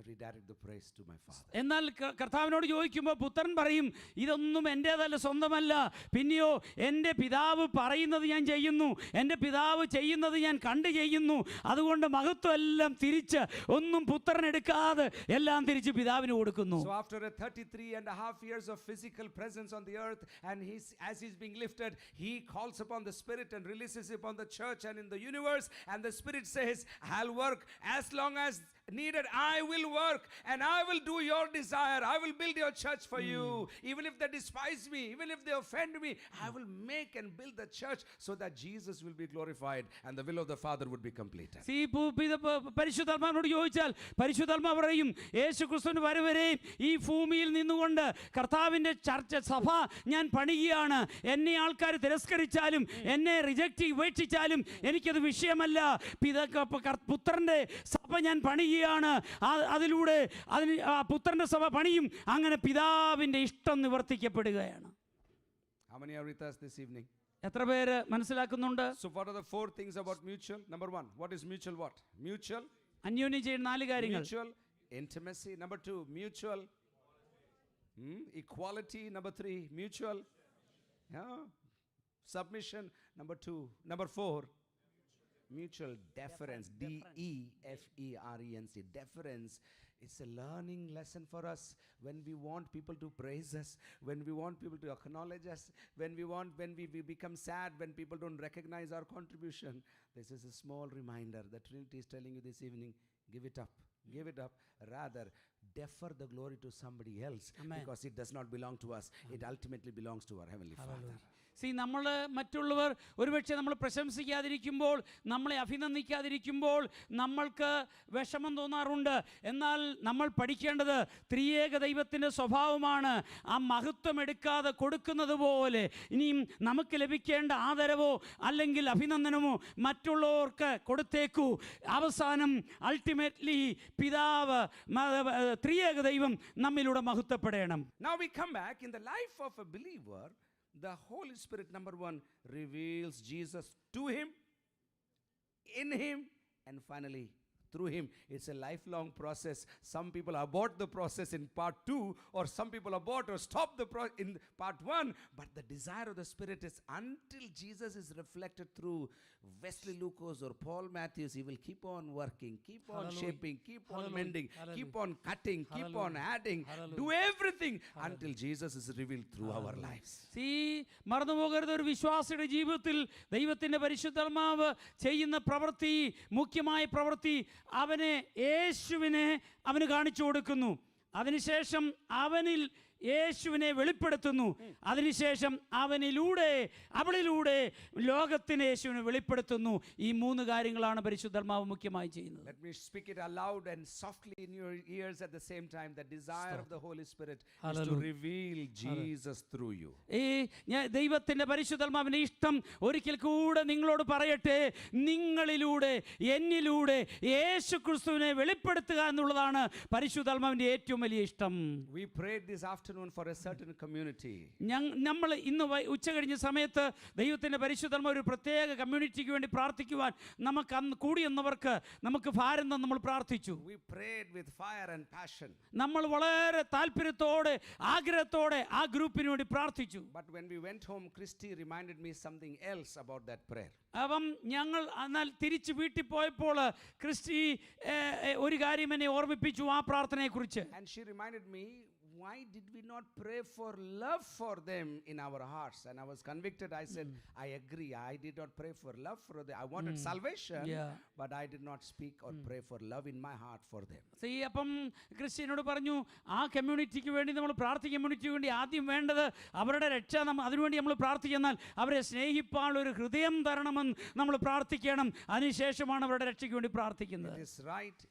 redirect the praise to my Father. എന്നാൽ കർത്താവിനോട് ചോദിക്കുമ്പോൾ പുത്രൻ പറയും, ഇതൊന്നും എൻ്റേതല്ല, സ്വന്തമല്ല, പിന്നെയോ എൻ്റെ പിതാവ് പറയുന്നത് ഞാൻ ചെയ്യുന്നു, എൻ്റെ പിതാവ് ചെയ്യുന്നത് ഞാൻ കണ്ടു ചെയ്യുന്നു. അതുകൊണ്ട് മഹത്വം എല്ലാം തിരിച്ച് ഒന്നും പുത്രൻ എടുക്കാതെ എല്ലാം തിരിച്ച് പിതാവിന് കൊടുക്കുന്നു. So after a 33.5 years of physical presence on the earth, and as he's being lifted, he calls upon the Spirit and releases it upon the church and in the universe, and the Spirit says, I'll work as long as needed. I will work and I will do your desire. I will build your church for you. Even if they despise me, even if they offend me, I will make and build the church so that Jesus will be glorified and the will of the Father would be completed. See, പരിശുദ്ധാത്മാവിനോട് ചോദിച്ചാൽ പരിശുദ്ധാത്മാവ് പറയും, യേശു ക്രിസ്തുവിന്റെ വരവരെ ഈ ഭൂമിയിൽ നിന്നുകൊണ്ട് കർത്താവിൻ്റെ ചർച്ച സഭ ഞാൻ പണിയുകയാണ്. എന്നെ ആൾക്കാർ തിരസ്കരിച്ചാലും എന്നെ റിജക്റ്റ് ഉപേക്ഷിച്ചാലും എനിക്കത് വിഷയമല്ല. പുത്രൻ്റെ സഭ ഞാൻ പണിയുകയാണ്. അതിലൂടെ പുത്രൻ്റെ സഭ പണിയും. അങ്ങനെ പിതാവിൻ്റെ ഇഷ്ടം നിവർത്തിക്കപ്പെടുകയാണ്. How many are with us this evening? എത്ര പേര് മനസ്സിലാക്കുന്നുണ്ട്? So what are the 4 things about mutual? Number 1, what is mutual? Mutual അന്യോന്യം ചെയ്യുന്ന 4 കാര്യങ്ങൾ. Mutual intimacy. Number 2, mutual equality. Number 3, mutual submission. Number 2. Number 4, mutual deference. DEFERENC. Deference. It's a learning lesson for us. When we want people to praise us, when we want people to acknowledge us, when we become sad when people don't recognize our contribution, this is a small reminder. The Trinity is telling you this evening, give it up. Rather defer the glory to somebody else. Amen. Because it does not belong to us. It ultimately belongs to our Heavenly Father. നമ്മൾ മറ്റുള്ളവർ ഒരുപക്ഷെ നമ്മൾ പ്രശംസിക്കാതിരിക്കുമ്പോൾ, നമ്മളെ അഭിനന്ദിക്കാതിരിക്കുമ്പോൾ നമ്മൾക്ക് വിഷമം തോന്നാറുണ്ട്. എന്നാൽ നമ്മൾ പഠിക്കേണ്ടത് ത്രിയേക ദൈവത്തിൻ്റെ സ്വഭാവമാണ്. ആ മഹത്വം എടുക്കാതെ കൊടുക്കുന്നത് പോലെ ഇനിയും നമുക്ക് ലഭിക്കേണ്ട ആദരവോ അല്ലെങ്കിൽ അഭിനന്ദനമോ മറ്റുള്ളവർക്ക് കൊടുത്തേക്കൂ. അവസാനം അൾട്ടിമേറ്റ്ലി പിതാവ് ത്രിയേക ദൈവം നമ്മിലൂടെ മഹത്വപ്പെടണം. Now we come back in the life of a believer. The Holy Spirit, number 1, reveals Jesus to him. in him, and finally through him. It's a lifelong process. Some people abort the process in part 2, or some people abort or stop in part 1. But the desire of the Spirit is until Jesus is reflected through Wesley Lucas or Paul Matthews, he will keep on working, keep on shaping, keep on mending, keep on cutting, keep on adding, do everything until Jesus is revealed through our lives. മറന്നു പോകരുത്, ഒരു വിശ്വാസിയുടെ ജീവിതത്തിൽ ദൈവത്തിൻ്റെ പരിശുദ്ധാത്മാവ് ചെയ്യുന്ന പ്രവൃത്തി, മുഖ്യമായ പ്രവൃത്തി, യേശുവിനെ അവന് കാണിച്ചു കൊടുക്കുന്നു. അതിനുശേഷം അവനിൽ യേശുവിനെ വെളിപ്പെടുത്തുന്നു. അതിനുശേഷം അവളിലൂടെ ലോകത്തിന് യേശുവിനെ വെളിപ്പെടുത്തുന്നു. ഈ 3 കാര്യങ്ങളാണ് പരിശുദ്ധാത്മാവ് മുഖ്യമായി ചെയ്യുന്നത്. Let me speak it aloud and softly in your ears at the same time. The desire of the Holy Spirit is to reveal Jesus through you. ദൈവത്തിന്റെ പരിശുദ്ധാത്മാവിന്റെ ഇഷ്ടം ഒരിക്കൽ കൂടെ നിങ്ങളോട് പറയട്ടെ, നിങ്ങളിലൂടെ എന്നിലൂടെ യേശുക്രിസ്തുവിനെ വെളിപ്പെടുത്തുക എന്നുള്ളതാണ് പരിശുദ്ധാത്മാവിന്റെ ഏറ്റവും വലിയ ഇഷ്ടം. We prayed this afternoon for a certain community. നമ്മൾ ഇന്ന് ഉച്ചകഴിഞ്ഞ സമയത്ത് ദൈവത്തിന്റെ പരിശുദ്ധാത്മാവ് ഒരു പ്രത്യേക കമ്മ്യൂണിറ്റിക്ക് വേണ്ടി പ്രാർത്ഥിക്കുവാൻ നമുക്ക് അന്ന് കൂടിയെന്നവർക്ക് നമുക്ക് ഭാരം തന്ന് നമ്മൾ പ്രാർത്ഥിച്ചു. We prayed with fire and passion. നമ്മൾ വളരെ താല്പര്യത്തോടെ ആഗ്രഹത്തോടെ ആ ഗ്രൂപ്പിന് വേണ്ടി പ്രാർത്ഥിച്ചു. But when we went home, Christy reminded me something else about that prayer. അപ്പം ഞങ്ങൾ എന്നാൽ തിരിച്ച് വീട്ടിൽ പോയപ്പോൾ ക്രിസ്റ്റി ഒരു കാര്യം എന്നെ ഓർമ്മിപ്പിച്ചു ആ പ്രാർത്ഥനയെക്കുറിച്ച്. And she reminded me, why did we not pray for love for them in our hearts? And I was convicted. I said, I agree. I did not pray for love for them. I wanted salvation, but I did not speak or pray for love in my heart for them. അപ്പം ക്രിസ്ത്യനോട് പറഞ്ഞു, ആ കമ്മ്യൂണിറ്റിക്ക് വേണ്ടി നമ്മൾ കമ്മ്യൂണിറ്റിക്ക് വേണ്ടി ആദ്യം വേണ്ടത് അവരുടെ രക്ഷ. അതിനുവേണ്ടി നമ്മൾ പ്രാർത്ഥിച്ചെന്നാൽ അവരെ സ്നേഹിപ്പാനുള്ള ഒരു ഹൃദയം തരണമെന്ന് നമ്മൾ പ്രാർത്ഥിക്കണം. അതിനുശേഷമാണ് അവരുടെ രക്ഷയ്ക്ക് വേണ്ടി പ്രാർത്ഥിക്കുന്നത്.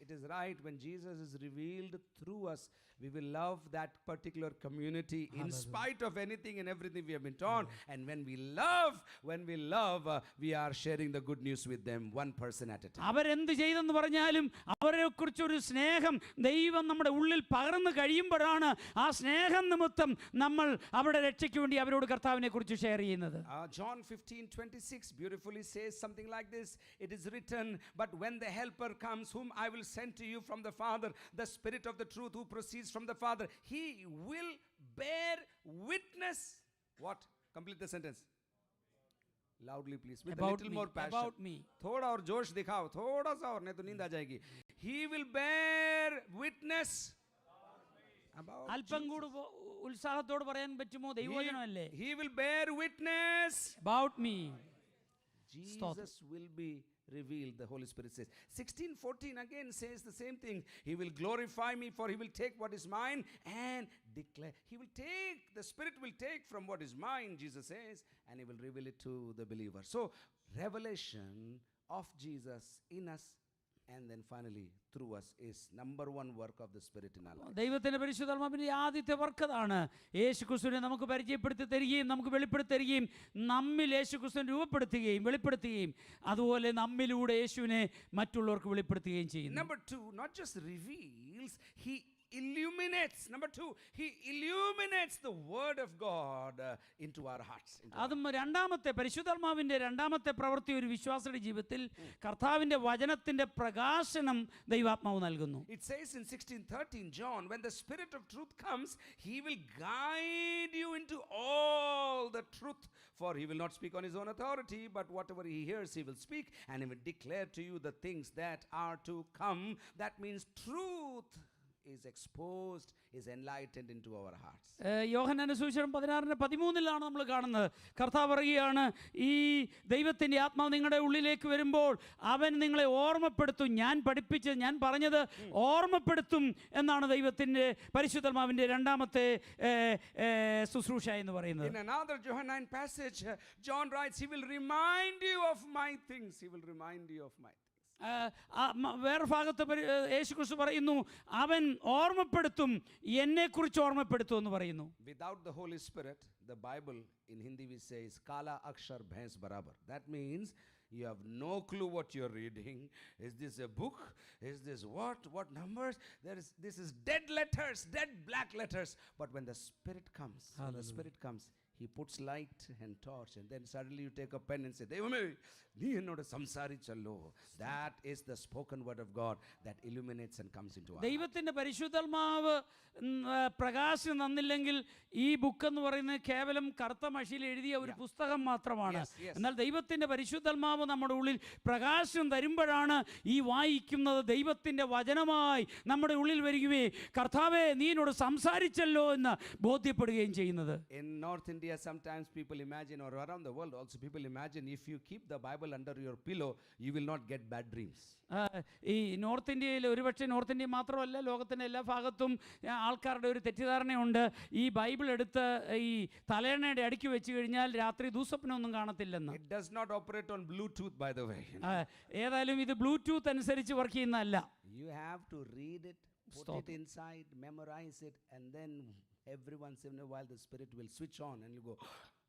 It is right. When Jesus is revealed through us, we will love that particular community in spite of anything and everything we have been taught. And when we love, we are sharing the good news with them, one person at a time. അവരെന്ത് ചെയ്തെന്ന് പറഞ്ഞാലും അവരെ കുറിച്ചൊരു സ്നേഹം ദൈവം നമ്മുടെ ഉള്ളിൽ പകർന്നു കഴിയുമ്പോഴാണ് ആ സ്നേഹം നിമിത്തം നമ്മൾ അവരുടെ രക്ഷയ്ക്ക് വേണ്ടി അവരോട് കർത്താവിനെ കുറിച്ച് ഷെയർ ചെയ്യുന്നത്. John 15:26 beautifully says something like this. It is written, but when the helper comes, whom I will send to you from the Father, the Spirit of the truth who proceeds from the Father, he will bear witness. What? Complete the sentence loudly please, with about a little me, more passion. about me. थोड़ा और जोश दिखाओ, थोड़ा सा और, नहीं तो नींद आ जाएगी. He will bear witness about അല്പം കൂടി ഉത്സാഹത്തോട് പറയാൻ പറ്റുമോ? ദൈവവചനമല്ലേ? He will bear witness about me. Jesus will be revealed, the Holy Spirit says. 16:14 again says the same thing. He will glorify me, for he will take what is mine and declare. The Spirit will take from what is mine, Jesus says, and he will reveal it to the believer. So revelation of Jesus in us and then finally through us is number one work of the Spirit in our life. ദൈവത്തിന്റെ പരിശുദ്ധാത്മാവിന്റെ ആദ്യത്തെ വർക്കതാണ് യേശുക്രിസ്തുവിനെ നമുക്ക് പരിചയപ്പെടുത്തി തരികയും നമുക്ക് വെളിപ്പെടുത്തി തരികയും നമ്മിൽ യേശുക്രിസ്തുവിനെ രൂപപ്പെടുത്തുകയും വെളിപ്പെടുത്തുകയും അതുപോലെ നമ്മിലൂടെ യേശുവിനെ മറ്റുള്ളവർക്ക് വെളിപ്പെടുത്തുകയും ചെയ്യുന്നു. Number 2, not just reveals, he illuminates. Number 2, he illuminates the word of God into our hearts. അതും രണ്ടാമത്തെ പരിശുദ്ധാത്മാവിന്റെ രണ്ടാമത്തെ പ്രവൃത്തി ഒരു വിശ്വാസിയുടെ ജീവിതത്തിൽ കർത്താവിന്റെ വചനത്തിന്റെ പ്രകാശനം ദൈവാത്മാവ് നൽകുന്നു. It says in 16:13 John, when the Spirit of truth comes, he will guide you into all the truth, for he will not speak on his own authority, but whatever he hears he will speak, and he will declare to you the things that are to come. That means truth is exposed, is enlightened into our hearts. യോഹന്നാന്റെ സുവിശേഷം 16:13 നമ്മൾ കാണുന്നത്. കർത്താവ് പറയുകയാണ്, ഈ ദൈവത്തിന്റെ ആത്മാവ് നിങ്ങളുടെ ഉള്ളിലേക്ക് വരുമ്പോൾ അവൻ നിങ്ങളെ ഓർമ്മപ്പെടുത്തും. ഞാൻ പഠിപ്പിച്ച് ഞാൻ പറഞ്ഞത് ഓർമ്മപ്പെടുത്തും എന്നാണ് ദൈവത്തിന്റെ പരിശുദ്ധാത്മാവിന്റെ രണ്ടാമത്തെ ശുശ്രൂഷ എന്ന് പറയുന്നത്. In another Johannine passage, John writes, he will remind you of my things. He will remind you of my things. വേറെ ഭാഗത്ത് യേശുക്രിസ്തു പറയുന്നു, അവൻ ഓർമ്മപ്പെടുത്തും, എന്നെക്കുറിച്ച് ഓർമ്മപ്പെടുത്തും എന്ന് പറയുന്നു. Without the Holy Spirit, the Bible in Hindi we say is kala akshar bhais barabar. That means you have no clue what you're reading. Is this a book? Is this what numbers? This is dead letters, dead black letters. But when the Spirit comes, he puts light and torch, and then suddenly you take a pen and say, "Devame, nee ennodu samsarichallo." That is the spoken word of God that illuminates and comes into our life. ദൈവത്തിൻ്റെ പരിശുദ്ധാത്മാവ് പ്രകാശം തന്നില്ലെങ്കിൽ ഈ ബുക്ക് എന്ന് പറയുന്നത് കേവലം കറുത്ത മഷിയിൽ എഴുതിയ ഒരു പുസ്തകം മാത്രമാണ്. എന്നാൽ ദൈവത്തിൻ്റെ പരിശുദ്ധാത്മാവ് നമ്മുടെ ഉള്ളിൽ പ്രകാശം തരുമ്പോഴാണ് ഈ വായിക്കുന്നത് ദൈവത്തിൻ്റെ വചനമായി നമ്മുടെ ഉള്ളിൽ വരികയും കർത്താവേ നീ എന്നോട് സംസാരിച്ചല്ലോ എന്ന് ബോധ്യപ്പെടുകയും ചെയ്യുന്നത്. In North India, sometimes people imagine, or around the world also, people imagine if you keep the Bible under your pillow, you will not get bad dreams. ഈ നോർത്ത് ഇന്ത്യയിൽ, ഒരുപക്ഷെ നോർത്ത് ഇന്ത്യ മാത്രമല്ല ലോകത്തിൻ്റെ എല്ലാ ഭാഗത്തും ആൾക്കാരുടെ ഒരു തെറ്റിദ്ധാരണയുണ്ട്, ഈ ബൈബിൾ എടുത്ത് ഈ തലയണയുടെ അടുക്കി വെച്ച് കഴിഞ്ഞാൽ രാത്രി ദുസ്വപ്നമൊന്നും കാണത്തില്ലെന്ന്. It does not operate on Bluetooth, by the way. ഏതായാലും ഇത് ബ്ലൂടൂത്ത് അനുസരിച്ച് വർക്ക് ചെയ്യുന്നതല്ല. You have to read it, put it inside, memorize it, and then every once in a while the Spirit will switch on and you go,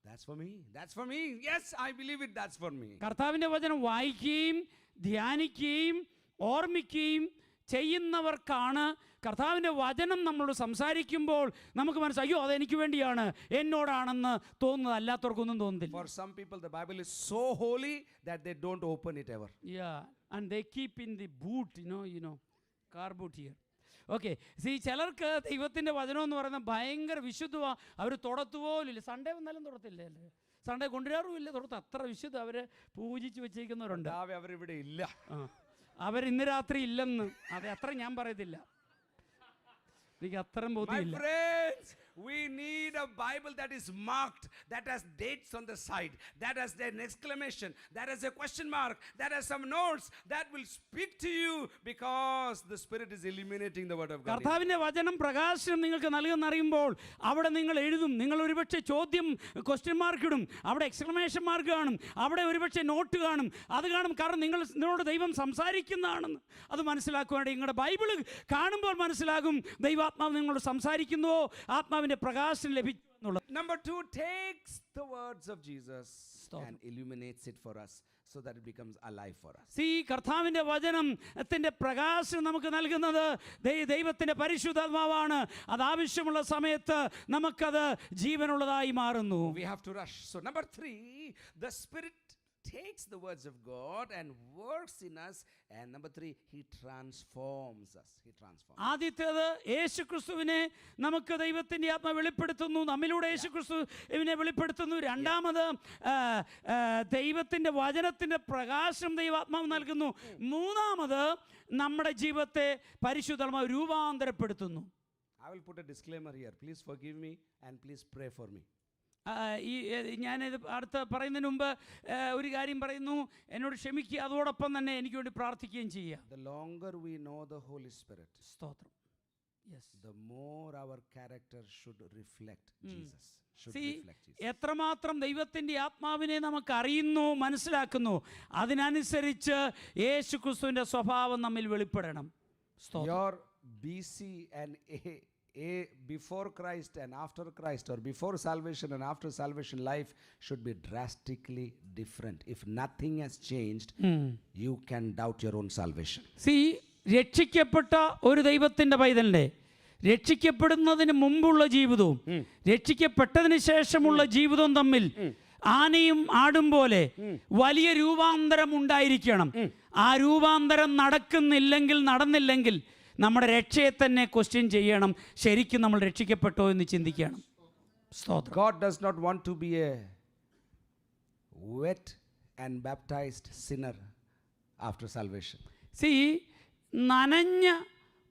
that's for me, that's for me, yes, I believe it, that's for me. കർത്താവിൻ്റെ വചനം വായിക്കുകയും ധ്യാനിക്കുകയും ഓർമ്മിക്കുകയും ചെയ്യുന്നവർക്കാണ് കർത്താവിൻ്റെ വചനം നമ്മളോട് സംസാരിക്കുമ്പോൾ നമുക്ക് മനസ്സിലായി, അയ്യോ അതെനിക്ക് വേണ്ടിയാണ്, എന്നോടാണെന്ന് തോന്നുന്നത്. അല്ലാത്തവർക്കൊന്നും തോന്നുന്നില്ല. For some people the Bible is so holy that they don't open it ever. Yeah, and they keep in the boot, you know, car boot here. Okay, ചിലർക്ക് ദൈവത്തിൻ്റെ വചനം എന്ന് പറയുന്നത് ഭയങ്കര വിശുദ്ധമാണ്, അവർ തൊടത്തുപോലില്ല. സൺഡേ വന്നാലും തൊടത്തില്ലേ, സൺഡേ കൊണ്ടുവരാറുമില്ല തൊടത്ത്, അത്ര വിശുദ്ധ അവർ പൂജിച്ച് വെച്ചിരിക്കുന്നവരുണ്ട്. അവരിവിടെ ഇല്ല, അവർ ഇന്ന് രാത്രി ഇല്ലെന്ന്. അതെ, അത്ര ഞാൻ പറയത്തില്ല, എനിക്ക് അത്രയും ബോധ്യമില്ല. We need a Bible that is marked, that has dates on the side, that has an exclamation, that has a question mark, that has some notes that will speak to you because the Spirit is illuminating the word of God. കർത്താവിൻ്റെ വചനം പ്രകാശം നിങ്ങൾക്ക് നൽകുമെന്ന് അറിയുമ്പോൾ അവിടെ നിങ്ങൾ എഴുതും. നിങ്ങൾ ഒരുപക്ഷെ ചോദ്യം ക്വസ്റ്റ്യൻ മാർക്ക് ഇടും, അവിടെ എക്സ്ക്ലമേഷൻ മാർക്ക് കാണും, അവിടെ ഒരുപക്ഷെ നോട്ട് കാണും. അത് കാണും, കാരണം നിങ്ങളോട് ദൈവം സംസാരിക്കുന്നതാണെന്ന് അത് മനസ്സിലാക്കുവാൻ നിങ്ങളുടെ ബൈബിൾ കാണുമ്പോൾ മനസ്സിലാകും ദൈവാത്മാവ് നിങ്ങളോട് സംസാരിക്കുന്നുവോ, ആത്മാവിൻ്റെ പ്രകാശം ലഭിച്ചു എന്നുള്ളത്. Number 2, takes the words of Jesus and illuminates it for us so that it becomes alive for us. കർത്താവിൻ്റെ വചനത്തിൻ്റെ പ്രകാശം നമുക്ക് നൽകുന്നത് ദൈവത്തിൻ്റെ പരിശുദ്ധാത്മാവാണ്. അത് ആവശ്യമുള്ള സമയത്ത് നമുക്കത് ജീവനുള്ളതായി മാറുന്നു. We have to rush. So number 3, the Spirit takes the words of God and works in us, and number 3, he transforms us. ആദ്യത്തേത് യേശുക്രിസ്തുവിനെ നമുക്ക് ദൈവത്തിൻ്റെ ആത്മാവ് വെളിപ്പെടുത്തുന്നു, നമ്മിലൂടെ യേശുക്രിസ്തുവിനെ വെളിപ്പെടുത്തുന്നു. രണ്ടാമത് ദൈവത്തിൻ്റെ വചനത്തിൻ്റെ പ്രകാശം ദൈവാത്മാവ് നൽകുന്നു. മൂന്നാമത് നമ്മുടെ ജീവിതത്തെ പരിശുദ്ധാത്മാവ് രൂപാന്തരപ്പെടുത്തുന്നു. I will put a disclaimer here. Please forgive me and please pray for me. ഞാനിത് അടുത്ത പറയുന്നതിന് മുമ്പ് ഒരു കാര്യം പറയുന്നു, എന്നോട് ക്ഷമിക്കുക, അതോടൊപ്പം തന്നെ എനിക്ക് വേണ്ടി പ്രാർത്ഥിക്കുകയും ചെയ്യുക. The longer we know the Holy Spirit, സ്തോത്രം, the more our character should reflect Jesus. എത്രമാത്രം ദൈവത്തിൻ്റെ ആത്മാവിനെ നമുക്ക് അറിയുന്നു, മനസ്സിലാക്കുന്നു, അതിനനുസരിച്ച് യേശുക്രിസ്തുവിൻ്റെ സ്വഭാവം നമ്മിൽ വെളിപ്പെടണം. Your BC and A before Christ and after Christ, or before salvation and after salvation life should be drastically different. If nothing has changed, you can doubt your own salvation. രക്ഷിക്കപ്പെട്ട ഒരു ദൈവത്തിൻ്റെ പൈതലിൻ്റെ രക്ഷിക്കപ്പെടുന്നതിന് മുമ്പുള്ള ജീവിതവും രക്ഷിക്കപ്പെട്ടതിന് ശേഷമുള്ള ജീവിതവും തമ്മിൽ ആനയും ആടും പോലെ വലിയ രൂപാന്തരം ഉണ്ടായിരിക്കണം. ആ രൂപാന്തരം നടന്നില്ലെങ്കിൽ നമ്മുടെ രക്ഷയെ തന്നെ ക്വസ്റ്റ്യൻ ചെയ്യണം, ശരിക്കും നമ്മൾ രക്ഷിക്കപ്പെട്ടോ എന്ന് ചിന്തിക്കണം. God does not want to be a wet and baptized sinner after salvation. നനഞ്ഞ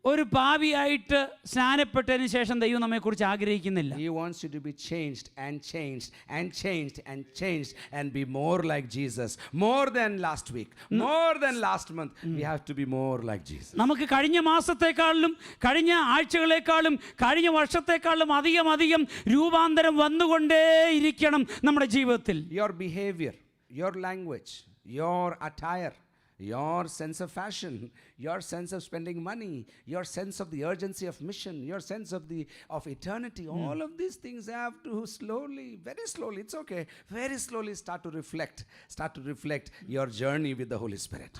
ഒരു പാപിയായിട്ട് സ്നാനപ്പെട്ടതിന് ശേഷം ദൈവം നമ്മെക്കുറിച്ച് ആഗ്രഹിക്കുന്നില്ല. He wants you to be changed and changed and changed and changed and be more like Jesus. More than last week, more than last month, we have to be more like Jesus. നമുക്ക് കഴിഞ്ഞ മാസത്തെക്കാളും കഴിഞ്ഞ ആഴ്ചകളെക്കാളും കഴിഞ്ഞ വർഷത്തെക്കാളും അധികം രൂപാന്തരം വന്നുകൊണ്ടേയിരിക്കണം നമ്മുടെ ജീവിതത്തിൽ. Your behavior, your language, your attire, your sense of fashion, your sense of spending money, your sense of the urgency of mission, your sense of eternity, all of these things have to slowly, very slowly, it's okay, very slowly start to reflect your journey with the Holy Spirit.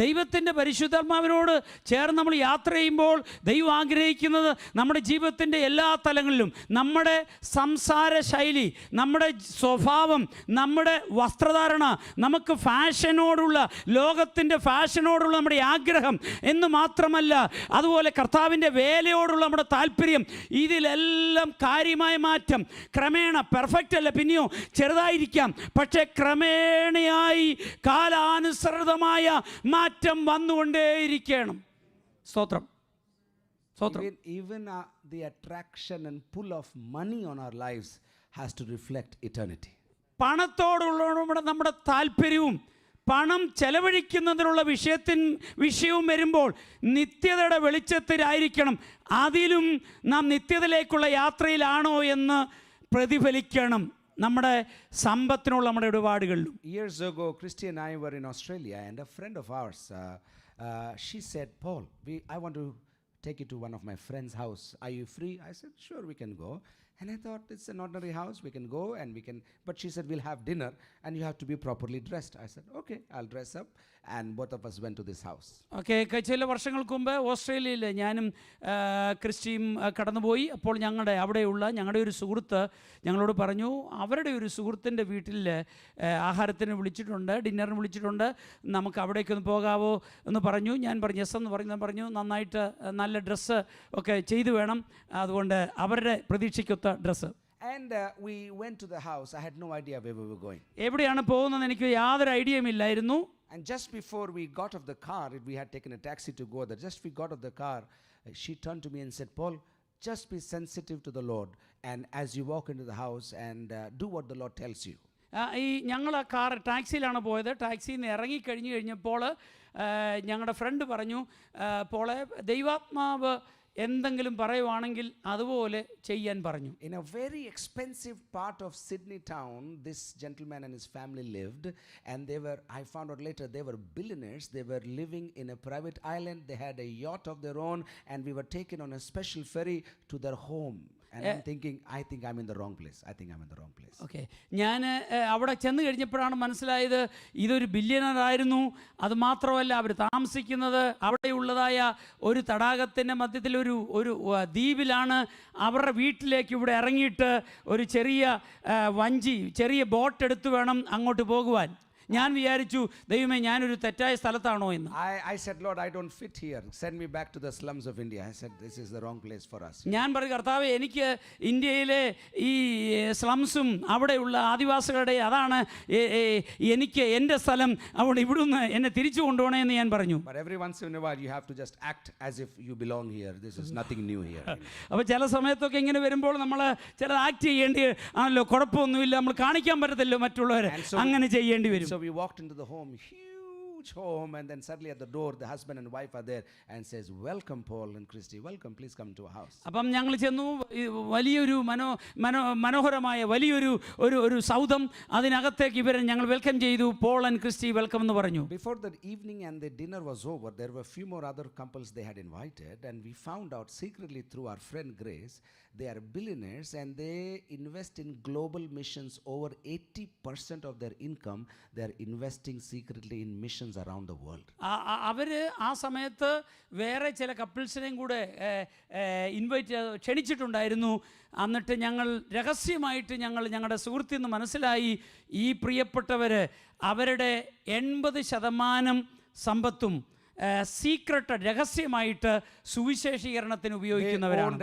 ദൈവത്തിൻ്റെ പരിശുദ്ധാത്മാവിനോട് ചേർന്ന് നമ്മൾ യാത്ര ചെയ്യുമ്പോൾ ദൈവം ആഗ്രഹിക്കുന്നത് നമ്മുടെ ജീവിതത്തിൻ്റെ എല്ലാ തലങ്ങളിലും നമ്മുടെ സംസാര ശൈലി, നമ്മുടെ സ്വഭാവം, നമ്മുടെ വസ്ത്രധാരണ, നമുക്ക് ഫാഷനോടുള്ള, ലോകത്തിൻ്റെ ഫാഷനോടുള്ള നമ്മുടെ ആഗ്രഹം എന്ന് മാത്രമല്ല, അതുപോലെ കർത്താവിൻ്റെ വേലയോടുള്ള നമ്മുടെ താല്പര്യം, ഇതിലെല്ലാം കാര്യമായ മാറ്റം ക്രമേണ, പെർഫെക്റ്റ് അല്ല, പിന്നെയോ ചെറുതായിരിക്കാം, പക്ഷേ ക്രമേണയായി കാലാനുസൃതമായ മാറ്റം വന്നുകൊണ്ടേയിരിക്കണം. സ്തോത്രം. Even the attraction and pull of money on our lives has to reflect eternity. പണത്തോടുള്ള നമ്മുടെ താല്പര്യവും പണം ചെലവഴിക്കുന്നതിനുള്ള വിഷയവും വരുമ്പോൾ നിത്യതയുടെ വെളിച്ചത്തിലായിരിക്കണം. അതിലും നാം നിത്യതയിലേക്കുള്ള യാത്രയിലാണോ എന്ന് പ്രതിഫലിക്കണം നമ്മുടെ സമ്പത്തിനുള്ള നമ്മുടെ ഇടപാടുകളിലും. Years ago, Christy and I were in Australia, and a friend of ours, she said, Paul, I want to take you to one of my friend's house. Are you free? I said, sure, we can go. And I thought, it's an ordinary house, we can go and we can, but she said, we'll have dinner and you have to be properly dressed. I said, okay, I'll dress up. And both of us went to this house. Okay, ചില വർഷങ്ങൾക്ക് മുമ്പ് ഓസ്ട്രേലിയയിൽ ഞാനും ക്രിസ്റ്റിയും കടന്നുപോയി. അപ്പോൾ ഞങ്ങളുടെ ഒരു സുഹൃത്ത് ഞങ്ങളോട് പറഞ്ഞു, അവരുടെ ഒരു സുഹൃത്തിൻ്റെ വീട്ടിൽ ആഹാരത്തിന് വിളിച്ചിട്ടുണ്ട്, ഡിന്നറിന് വിളിച്ചിട്ടുണ്ട്, നമുക്ക് അവിടേക്കൊന്ന് പോകാവോ എന്ന് പറഞ്ഞു. ഞാൻ പറഞ്ഞു യെസ് എന്ന് പറഞ്ഞു. നന്നായിട്ട് നല്ല ഡ്രസ്സ് ഒക്കെ ചെയ്തു വേണം, അതുകൊണ്ട് അവരുടെ പ്രതീക്ഷയ്ക്കൊത്ത dress. And we went to the house. I had no idea where we were going. എവിടെയാണ് പോകുന്നതെന്ന് എനിക്ക് യാതൊരു ഐഡിയയും ഇല്ലായിരുന്നു. And just before we got off the car, we had taken a taxi to go there. Just we got off the car, she turned to me and said, Paul, just be sensitive to the Lord. And as you walk into the house and do what the Lord tells you. ഞങ്ങൾ ആ ടാക്സിയിലാണ് പോയത്. ടാക്സിയിൽ നിന്ന് ഇറങ്ങിക്കഴിഞ്ഞപ്പോൾ ഞങ്ങളുടെ ഫ്രണ്ട് പറഞ്ഞു, പോളെ ദൈവാത്മാവ് എന്തെങ്കിലും പറയുവാണെങ്കിൽ അതുപോലെ ചെയ്യാൻ പറഞ്ഞു. In a very expensive part of Sydney town, this gentleman and his family lived, and I found out later, they were billionaires. They were living in a private island. They had a yacht of their own, and we were taken on a special ferry to their home. And I'm thinking, I think I'm in the wrong place. Okay, ഞാൻ അവിടെ ചെന്ന് കഴിഞ്ഞപ്പോഴാണ് മനസ്സിലായത് ഇതൊരു ബില്യണർ ആയിരുന്നു. അതുമാത്രമല്ല, അവർ താമസിക്കുന്നത് അവിടെയുള്ളതായ ഒരു തടാകത്തിൻ്റെ മധ്യത്തിൽ ഒരു ദ്വീപിലാണ്. അവരുടെ വീട്ടിലേക്ക് ഇവിടെ ഇറങ്ങിയിട്ട് ഒരു ചെറിയ ബോട്ട് എടുത്ത് വേണം അങ്ങോട്ട് പോകുവാൻ. ഞാൻ വിചാരിച്ചു, ദൈവമേ, ഞാനൊരു തെറ്റായ സ്ഥലത്താണോ എന്ന്. I said, Lord, I don't fit here. Send me back to the slums of India. I said, this is the wrong place for us. ഞാൻ പറഞ്ഞു, കർത്താവേ, എനിക്ക് ഇന്ത്യയിലെ ഈ സ്ലംസും അവിടെയുള്ള ആദിവാസികളുടെ അതാണ് എനിക്ക് എൻ്റെ സ്ഥലം, അവിടെ ഇവിടുന്ന് എന്നെ തിരിച്ചു കൊണ്ടുപോകണേ എന്ന് ഞാൻ പറഞ്ഞു. But every once in a while you have to just act as if you belong here. This is nothing new here. അപ്പോൾ ചില സമയത്തൊക്കെ ഇങ്ങനെ വരുമ്പോൾ നമ്മൾ ചില ആക്ട് ചെയ്യേണ്ടി ആണല്ലോ, കുഴപ്പമൊന്നുമില്ല, നമ്മൾ കാണിക്കാൻ പറ്റത്തില്ലോ മറ്റുള്ളവരെ, അങ്ങനെ ചെയ്യേണ്ടി വരും. So we walked into the home, huge home, and then suddenly at the door the husband and wife are there and says, welcome Paul and Christy, welcome, please come to our house. അപ്പം ഞങ്ങൾ ചെന്നു. വലിയൊരു മനോഹരമായ വലിയൊരു സൗധം, അതിനകത്തേക്ക് ഇവരെ ഞങ്ങൾ വെൽക്കം ചെയ്തു. പോൾ ആൻഡ് ക്രിസ്റ്റി വെൽക്കം എന്ന് പറഞ്ഞു. Before the evening and the dinner was over, there were a few more other couples they had invited, and we found out secretly through our friend Grace, they are billionaires and they invest in global missions. Over 80% of their income they are investing secretly in missions around the world. അവർ ആ സമയത്ത് വേറെ ചില കപ്പിൾസിനെയും കൂടെ ക്ഷണിച്ചിട്ടുണ്ടായിരുന്നു. എന്നിട്ട് ഞങ്ങൾ രഹസ്യമായിട്ട് ഞങ്ങളുടെ സുഹൃത്തിൽ നിന്ന് മനസ്സിലായി, ഈ പ്രിയപ്പെട്ടവർ അവരുടെ 80% സമ്പത്തും സീക്രട്ട് രഹസ്യമായിട്ട് സുവിശേഷീകരണത്തിന് ഉപയോഗിക്കുന്നവരാണ്.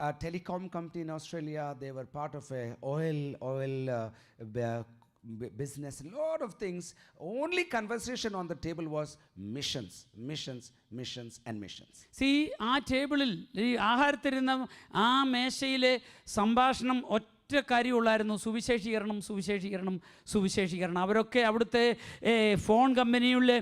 A telecom company in Australia, they were part of a oil business, a lot of things. Only conversation on the table was missions and missions. See, ആ ടേബിളിൽ ഈ ആഹാരത്തിരുന്ന ആ മേശയിലെ സംഭാഷണം ഒറ്റ കാര്യമുള്ളായിരുന്നു, സുവിശേഷീകരണം. അവരൊക്കെ അവിടുത്തെ ഫോൺ കമ്പനിയുടെ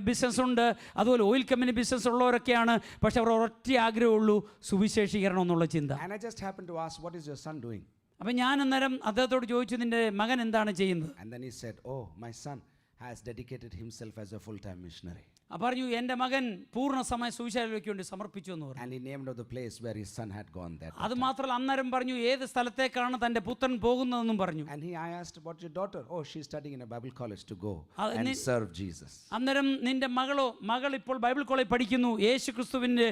ബിസിനസ്സുണ്ട്, അതുപോലെ ഓയിൽ കമ്പനി ബിസിനസ് ഉള്ളവരൊക്കെയാണ്. പക്ഷെ അവർ ഒറ്റ ആഗ്രഹമുള്ളൂ, സുവിശേഷീകരണം എന്നുള്ള ചിന്ത. And I just happened to ask, what is your son doing? അപ്പം ഞാൻ അന്നേരം അദ്ദേഹത്തോട് ചോദിച്ചു, നിൻ്റെ മകൻ എന്താണ് ചെയ്യുന്നത്? And then he said, oh, my son has dedicated himself as a full-time missionary. പറഞ്ഞു എൻ്റെ മകൻ പൂർണ്ണസമയ സുവിശേഷയ്ക്ക് വേണ്ടി സമർപ്പിച്ചു എന്ന് പറഞ്ഞു. And he named of the place where his son had gone that അത് മാത്രമല്ല അന്നേരം പറഞ്ഞു ഏത് സ്ഥലത്തേക്കാണ് തൻ്റെ പുത്രൻ പോകുന്നതെന്നും പറഞ്ഞു. And I asked about your daughter. Oh, she's studying in a Bible college to go and and serve Jesus. അന്നേരം നിന്റെ മകൾ ഇപ്പോൾ ബൈബിൾ കോളേജിൽ പഠിക്കുന്നു, യേശു ക്രിസ്തുവിൻ്റെ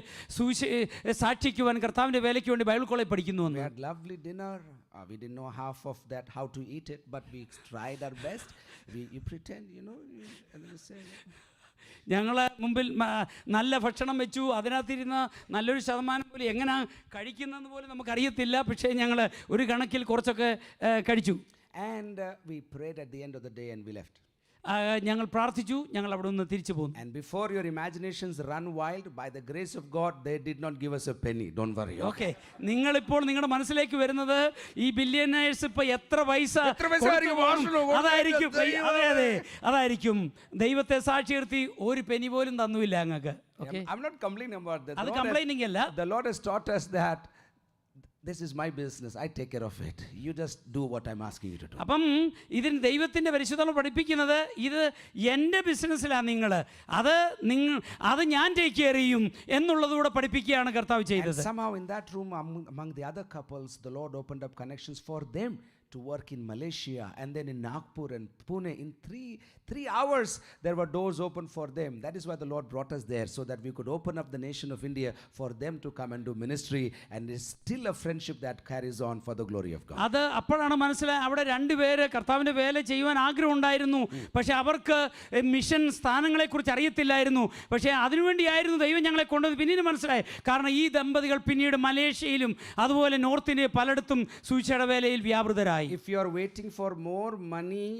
സാക്ഷിക്കുവാൻ കർത്താവിൻ്റെ വേലയ്ക്ക് വേണ്ടി ബൈബിൾ കോളേജിൽ പഠിക്കുന്നു We എന്ന്. had lovely dinner. We didn't know half of that, how to eat it, but we tried our best. You pretend, and then you say, ഞങ്ങളെ മുമ്പിൽ നല്ല ഭക്ഷണം വെച്ചു, അതിനകത്തിരുന്ന നല്ലൊരു ശതമാനം പോലും എങ്ങനെ കഴിക്കുന്നതെന്ന് പോലും നമുക്കറിയത്തില്ല, പക്ഷേ ഞങ്ങൾ ഒരു കണക്കിൽ കുറച്ചൊക്കെ കഴിച്ചു. And we prayed at the end of the day and we left. ഞങ്ങൾ പ്രാർത്ഥിച്ചു, ഞങ്ങൾ അവിടെ നിന്ന് തിരിച്ചു പോന്നു. And before your imaginations run wild, by the grace of God, they did not give us a penny. Don't worry. Okay, നിങ്ങളിപ്പോൾ നിങ്ങളുടെ മനസ്സിലേക്ക് വരുന്നത് ഈ ബില്യനേഴ്സ് ഇപ്പൊ എത്ര പൈസ അതായിരിക്കും ദൈവത്തെ സാക്ഷി നിർത്തി ഒരു പെനി പോലും തന്നുമില്ല ഞങ്ങൾക്ക്. I'm not complaining about that. അത് കംപ്ലൈനിങ് അല്ല. The Lord has taught us that this is my business. I take care of it. You just do what I'm asking you to do. അപ്പം ഇതിന് ദൈവത്തിൻ്റെ പരിശുദ്ധം പഠിപ്പിക്കുന്നത് ഇത് എൻ്റെ ബിസിനസ്സിലാണ്, അത് ഞാൻ ടേക്ക് കെയർ ചെയ്യും എന്നുള്ളതുകൂടെ പഠിപ്പിക്കുകയാണ് കർത്താവ് ചെയ്തത്. Somehow in that room among the other couples, the Lord opened up connections for them to work in Malaysia and then in Nagpur and Pune. In three hours there were doors open for them. That is why the Lord brought us there, so that we could open up the nation of India for them to come and do ministry, and it's still a friendship that carries on for the glory of God. അത് അപ്പോഴാണ് മനസ്സിലായത് അവിടെ രണ്ടുപേര് കർത്താവിൻ്റെ വേല ചെയ്യുവാൻ ആഗ്രഹം ഉണ്ടായിരുന്നു, പക്ഷേ അവർക്ക് മിഷൻ സ്ഥാനങ്ങളെക്കുറിച്ച് അറിയത്തില്ലായിരുന്നു. പക്ഷേ അതിനുവേണ്ടിയായിരുന്നു ദൈവം ഞങ്ങളെ കൊണ്ടത്. പിന്നീട് മനസ്സിലായി, കാരണം ഈ ദമ്പതികൾ പിന്നീട് മലേഷ്യയിലും അതുപോലെ നോർത്ത് ഇന്ത്യ പലയിടത്തും സുവിശേഷ വേലയിൽ വ്യാപൃതരായി. If you are waiting for more money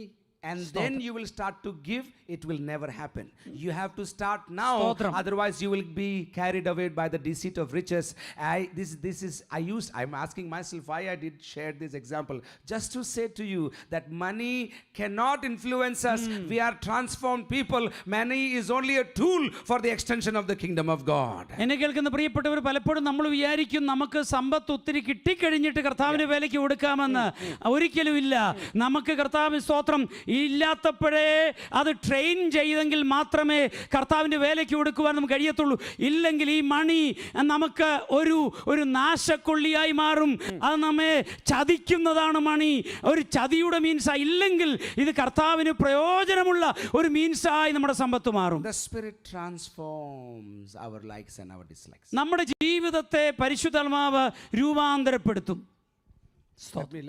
and then you will start to give, it will never happen. You have to start now, otherwise you will be carried away by the deceit of riches. I'm asking myself why I did share this example, just to say to you that money cannot influence us. We are transformed people. Money is only a tool for the extension of the kingdom of God. എന്നെ കേൾക്കുന്ന പ്രിയപ്പെട്ടവർ, പലപ്പോഴും നമ്മൾ വിചാരിക്കും നമുക്ക് സമ്പത്ത് ഒത്തിരി കിട്ടിക്കഴിഞ്ഞിട്ട് കർത്താവിൻ്റെ വേലയ്ക്ക് കൊടുക്കാമെന്ന്. ഒരിക്കലും ഇല്ല. നമുക്ക് കർത്താവിന് സ്തോത്രം ഇല്ലാത്തപ്പോഴേ അത് ട്രെയിൻ ചെയ്തെങ്കിൽ മാത്രമേ കർത്താവിൻ്റെ വേലയ്ക്ക് കൊടുക്കുവാൻ നമുക്ക് കഴിയത്തുള്ളൂ. ഇല്ലെങ്കിൽ ഈ മണി നമുക്ക് ഒരു നാശക്കൊള്ളിയായി മാറും. അത് നമ്മെ ചതിക്കുന്നതാണ് മണി. ഒരു ചതിയുടെ മീൻസായി, ഇല്ലെങ്കിൽ ഇത് കർത്താവിന് പ്രയോജനമുള്ള ഒരു മീൻസായി നമ്മുടെ സമ്പത്ത് മാറും. The Spirit transforms our likes and our dislikes. നമ്മുടെ ജീവിതത്തെ പരിശുദ്ധാത്മാവ് രൂപാന്തരപ്പെടുത്തും.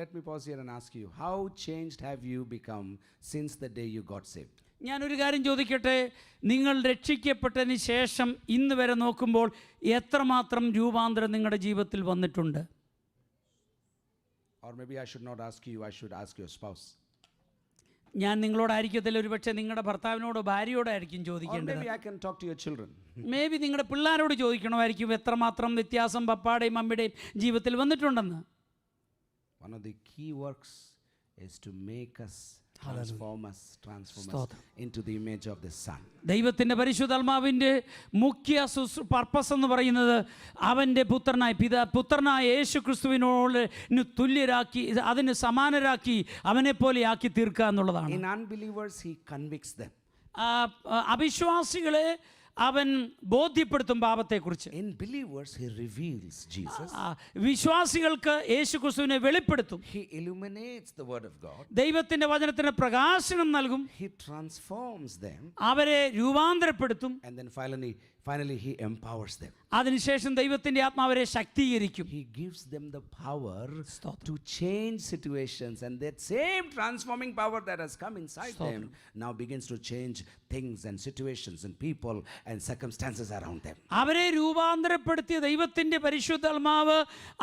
Let me pause here and ask you, how changed have you become since the day you got saved? ഞാനൊരു കാര്യം ചോദിക്കട്ടെ, നിങ്ങൾ രക്ഷിക്കപ്പെട്ടതിന് ശേഷം ഇന്ന് വരെ നോക്കുമ്പോൾ എത്രമാത്രം രൂപാന്തരം നിങ്ങളുടെ ജീവിതത്തിൽ വന്നിട്ടുണ്ട്? Or maybe I should not ask you, I should ask your spouse. ഞാൻ നിങ്ങളോടായിരിക്കത്തില്ല, ഒരു പക്ഷേ നിങ്ങളുടെ ഭർത്താവിനോടോ ഭാര്യയോടായിരിക്കും Or ചോദിക്കേണ്ടത്. maybe I can talk to your children. May be നിങ്ങളുടെ പിള്ളേരോട് ചോദിക്കണമായിരിക്കും എത്രമാത്രം വ്യത്യാസം പപ്പായുടെയും അമ്മയുടെയും ജീവിതത്തിൽ വന്നിട്ടുണ്ടെന്ന്. One of the key works is to make us, transform us into the image of the Son. ദൈവത്തിൻ്റെ പരിശുദ്ധാത്മാവിൻ്റെ മുഖ്യ പർപ്പസ് എന്ന് പറയുന്നത് അവൻ്റെ പുത്രനായ യേശു ക്രിസ്തുവിനോട് തുല്യരാക്കി, അതിന് സമാനരാക്കി, അവനെ പോലെ ആക്കി തീർക്കുക എന്നുള്ളതാണ്. In unbelievers he convicts them. അവിശ്വാസികളെ അവൻ ബോധ്യപ്പെടുത്തും പാപത്തെക്കുറിച്ച്. In believers he reveals Jesus. വിശ്വാസികൾക്ക് യേശുക്രിസ്തുവിനെ വെളിപ്പെടുത്തും. He illuminates the word of God. ദൈവത്തിന്റെ വചനത്തിന് പ്രകാശനം നൽകും. He transforms them. അവരെ രൂപാന്തരപ്പെടുത്തും. And then finally he empowers them. അതിനുശേഷം ദൈവത്തിന്റെ ആത്മാവരെ ശക്തീകരിക്കും. He gives them the power to change situations, and that same transforming power that has come inside them now begins to change things and situations and people and circumstances around them. അവരെ രൂപാന്തരപ്പെടുത്തിയ ദൈവത്തിന്റെ പരിശുദ്ധാത്മാവ്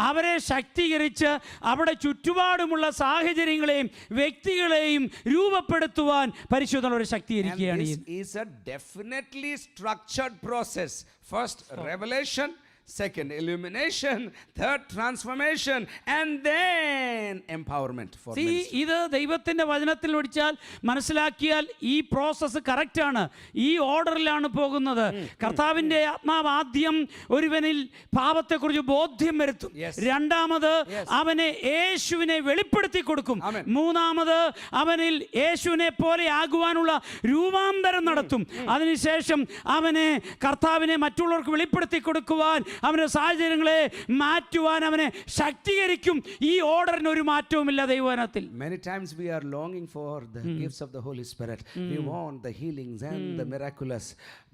അവരെ ശക്തീകരിച്ച് അവിടെ ചുറ്റുപാടുമുള്ള സാഹചര്യങ്ങളെയും വ്യക്തികളെയും രൂപപ്പെടുത്തുവാൻ പരിശുദ്ധാത്മാവ് ശക്തീകരിക്കുകയാണ്. This is a definitely structured process. First revelation, second illumination, third transformation, and then empowerment for See, ministry. ഇത് ദൈവത്തിന്റെ വചനത്തിൽ പഠിച്ചാൽ മനസ്സിലാക്കിയാൽ ഈ പ്രോസസ്സ് കറക്റ്റ് ആണ്. ഈ ഓർഡറിലാണ് പോകുന്നത്. കർത്താവിന്റെ ആത്മാവ് ആദ്യം ഒരുവനിൽ പാപത്തെക്കുറിച്ച് ബോധ്യം വരുത്തും. രണ്ടാമത് അവനെ യേശുവിനെ വെളിപ്പെടുത്തി കൊടുക്കും. മൂന്നാമത് അവനിൽ യേശുവിനെ പോലെ ആകുവാനുള്ള രൂപാന്തരം നടത്തും. അതിനുശേഷം അവനെ കർത്താവിനെ മറ്റുള്ളവർക്ക് വെളിപ്പെടുത്തി കൊടുക്കുവാൻ, അവന്റെ സാഹചര്യങ്ങളെ മാറ്റുവാൻ അവനെ ശക്തീകരിക്കും. ഈ ഓർഡറിന് ഒരു മാറ്റവുമില്ല ദൈവവചനത്തിൽ. Many times we are longing for the gifts of the Holy Spirit. We want the healings and the miraculous,